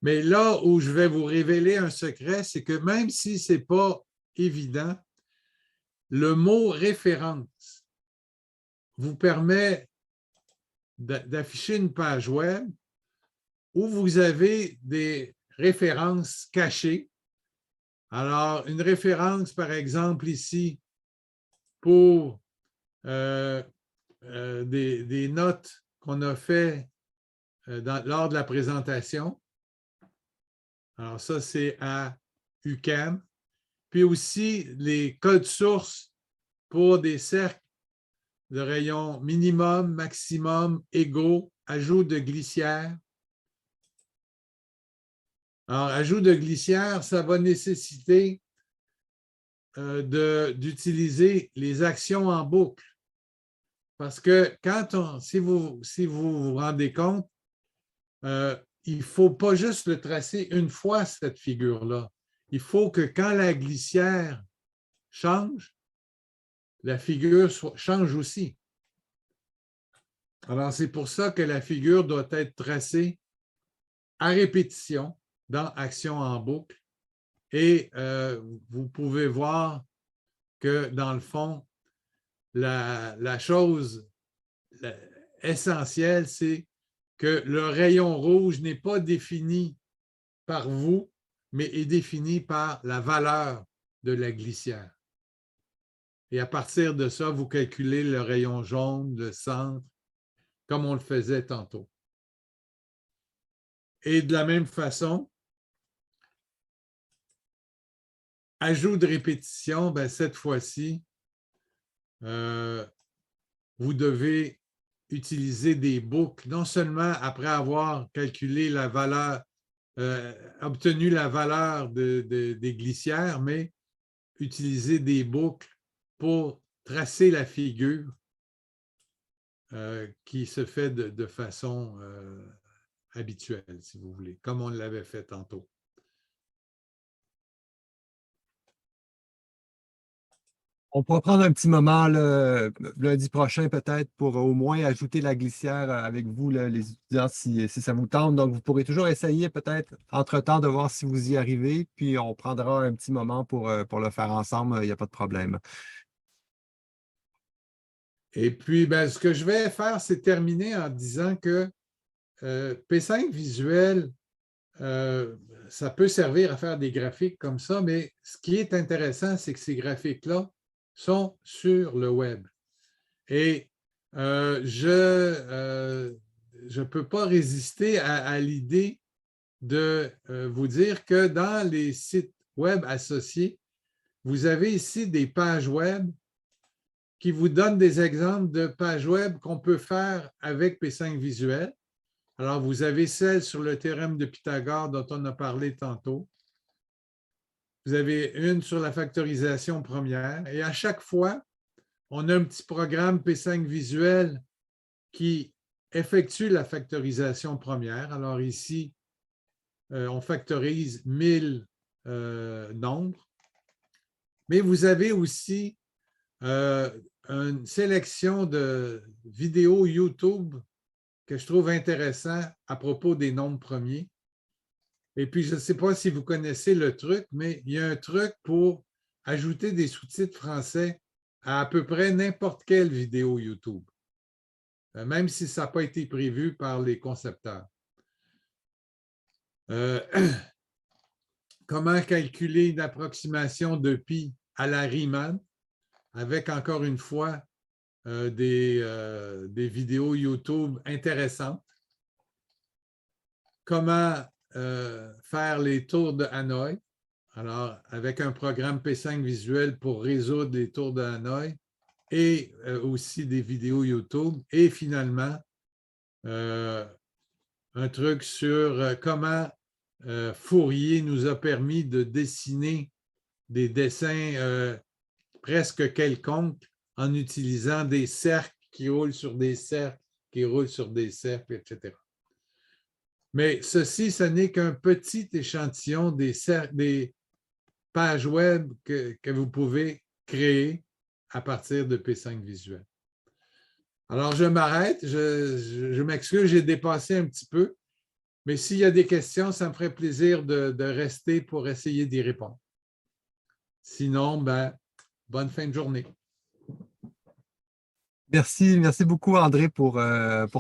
Mais là où je vais vous révéler un secret, c'est que même si ce n'est pas évident, le mot référence vous permet d'afficher une page web où vous avez des références cachées. Alors, une référence, par exemple, ici, pour des notes qu'on a fait lors de la présentation. Alors, ça, c'est à UQAM. Puis aussi, les codes sources pour des cercles de rayons minimum, maximum, égaux, ajout de glissière. Alors, ajout de glissière, ça va nécessiter d'utiliser les actions en boucle. Parce que si vous vous rendez compte, il ne faut pas juste le tracer une fois, cette figure-là. Il faut que quand la glissière change, la figure change aussi. Alors, c'est pour ça que la figure doit être tracée à répétition dans Action en boucle. Et vous pouvez voir que, dans le fond, la chose essentielle, c'est que le rayon rouge n'est pas défini par vous, mais est défini par la valeur de la glissière. Et à partir de ça, vous calculez le rayon jaune, le centre, comme on le faisait tantôt. Et de la même façon, ajout de répétition, ben cette fois-ci, vous devez utiliser des boucles, non seulement après avoir calculé la valeur, obtenu la valeur des glissières, mais utiliser des boucles pour tracer la figure qui se fait de façon habituelle, si vous voulez, comme on l'avait fait tantôt. On pourra prendre un petit moment lundi prochain peut-être pour au moins ajouter la glissière avec vous, là, les étudiants, si ça vous tente. Donc, vous pourrez toujours essayer peut-être entre-temps de voir si vous y arrivez, puis on prendra un petit moment pour le faire ensemble, il n'y a pas de problème. Et puis, ben, ce que je vais faire, c'est terminer en disant que P5 visuel, ça peut servir à faire des graphiques comme ça, mais ce qui est intéressant, c'est que ces graphiques-là sont sur le web. Et je ne peux pas résister à l'idée de vous dire que dans les sites web associés, vous avez ici des pages web qui vous donnent des exemples de pages web qu'on peut faire avec P5 visuel. Alors, vous avez celle sur le théorème de Pythagore dont on a parlé tantôt. Vous avez une sur la factorisation première. Et à chaque fois, on a un petit programme P5 visuel qui effectue la factorisation première. Alors ici, on factorise 1000 nombres. Mais vous avez aussi une sélection de vidéos YouTube que je trouve intéressant à propos des nombres premiers. Et puis, je ne sais pas si vous connaissez le truc, mais il y a un truc pour ajouter des sous-titres français à peu près n'importe quelle vidéo YouTube, même si ça n'a pas été prévu par les concepteurs. Comment calculer une approximation de pi à la Riemann avec, encore une fois, des vidéos YouTube intéressantes. Comment faire les tours de Hanoï. Alors, avec un programme P5 visuel pour résoudre les tours de Hanoï et aussi des vidéos YouTube. Et finalement, un truc sur comment Fourier nous a permis de dessiner des dessins presque quelconques en utilisant des cercles qui roulent sur des cercles, qui roulent sur des cercles, etc. Mais ceci, ce n'est qu'un petit échantillon des pages web que vous pouvez créer à partir de P5 Visuel. Alors, je m'arrête. Je m'excuse, j'ai dépassé un petit peu. Mais s'il y a des questions, ça me ferait plaisir de rester pour essayer d'y répondre. Sinon, bonne fin de journée. Merci beaucoup, André, pour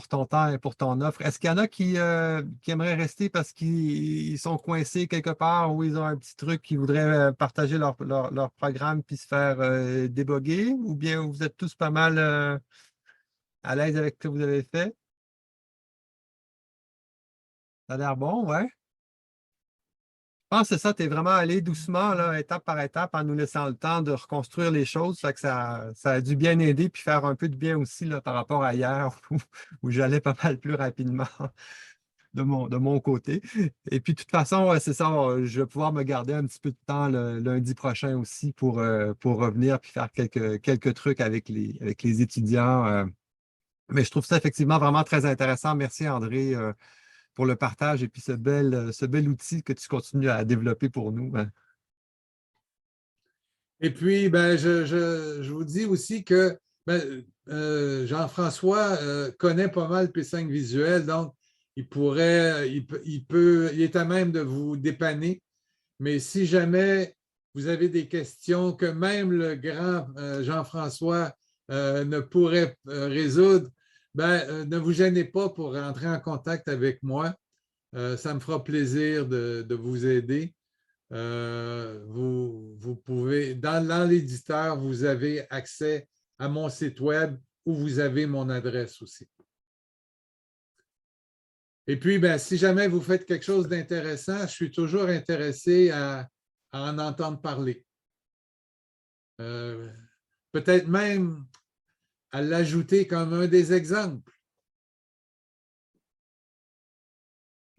ton temps et pour ton offre. Est-ce qu'il y en a qui aimeraient rester parce qu'ils sont coincés quelque part ou ils ont un petit truc qu'ils voudraient partager leur programme puis se faire déboguer? Ou bien vous êtes tous pas mal à l'aise avec ce que vous avez fait? Ça a l'air bon, ouais. Je pense que c'est ça, tu es vraiment allé doucement, là, étape par étape, en nous laissant le temps de reconstruire les choses. Ça fait que ça a dû bien aider, puis faire un peu de bien aussi là, par rapport à hier, où j'allais pas mal plus rapidement de mon côté. Et puis, de toute façon, c'est ça, je vais pouvoir me garder un petit peu de temps le lundi prochain aussi pour revenir puis faire quelques trucs avec les étudiants. Mais je trouve ça effectivement vraiment très intéressant. Merci, André, pour le partage et puis ce bel outil que tu continues à développer pour nous. Et puis, je vous dis aussi que Jean-François connaît pas mal P5 Visuel, donc il est à même de vous dépanner. Mais si jamais vous avez des questions que même le grand Jean-François ne pourrait résoudre, ne vous gênez pas pour entrer en contact avec moi. Ça me fera plaisir de vous aider. Vous pouvez, dans l'éditeur, vous avez accès à mon site web où vous avez mon adresse aussi. Et puis, si jamais vous faites quelque chose d'intéressant, je suis toujours intéressé à en entendre parler. Peut-être même à l'ajouter comme un des exemples.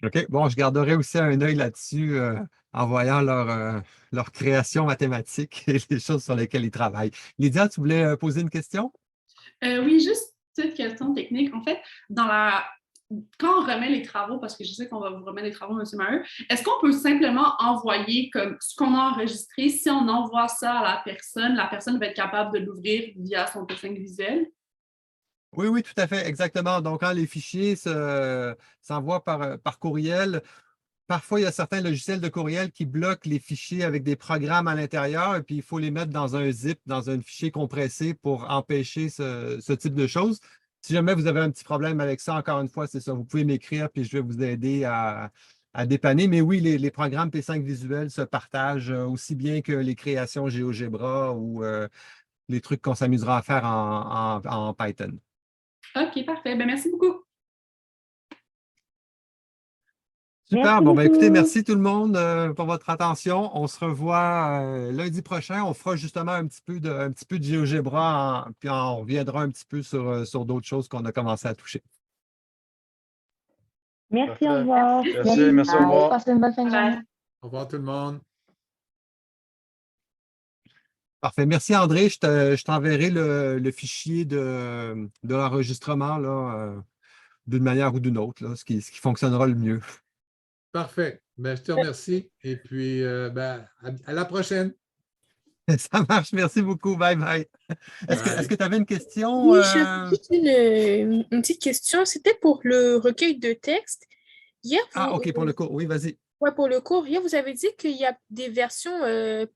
OK. Bon, je garderai aussi un œil là-dessus en voyant leur création mathématique et les choses sur lesquelles ils travaillent. Lydia, tu voulais poser une question? Oui, juste une petite question technique. En fait, quand on remet les travaux, parce que je sais qu'on va vous remettre les travaux, M. Maheu, est-ce qu'on peut simplement envoyer comme ce qu'on a enregistré? Si on envoie ça à la personne va être capable de l'ouvrir via son P5 visuel? Oui, tout à fait, exactement. Donc, quand les fichiers s'envoient par courriel, parfois, il y a certains logiciels de courriel qui bloquent les fichiers avec des programmes à l'intérieur et puis il faut les mettre dans un zip, dans un fichier compressé pour empêcher ce type de choses. Si jamais vous avez un petit problème avec ça, encore une fois, c'est ça, vous pouvez m'écrire puis je vais vous aider à dépanner. Mais oui, les programmes P5 visuels se partagent aussi bien que les créations GeoGebra ou les trucs qu'on s'amusera à faire en Python. OK, parfait. Merci beaucoup. Super. Bon, écoutez, merci tout le monde pour votre attention. On se revoit lundi prochain. On fera justement un petit peu de GeoGebra, puis on reviendra un petit peu sur d'autres choses qu'on a commencé à toucher. Merci, au revoir. Merci, au revoir. Passez une bonne fin de journée. Au revoir tout le monde. Parfait. Merci, André. Je t'enverrai le fichier de l'enregistrement d'une manière ou d'une autre, là, ce qui fonctionnera le mieux. Parfait. Ben, je te remercie. Et puis, à la prochaine. Ça marche. Merci beaucoup. Bye bye. Est-ce que tu avais une question? Oui, j'avais juste une petite question. C'était pour le recueil de texte. Hier, OK, pour le cours. Oui, vas-y. Ouais, pour le cours. Hier, vous avez dit qu'il y a des versions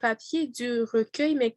papier du recueil, mais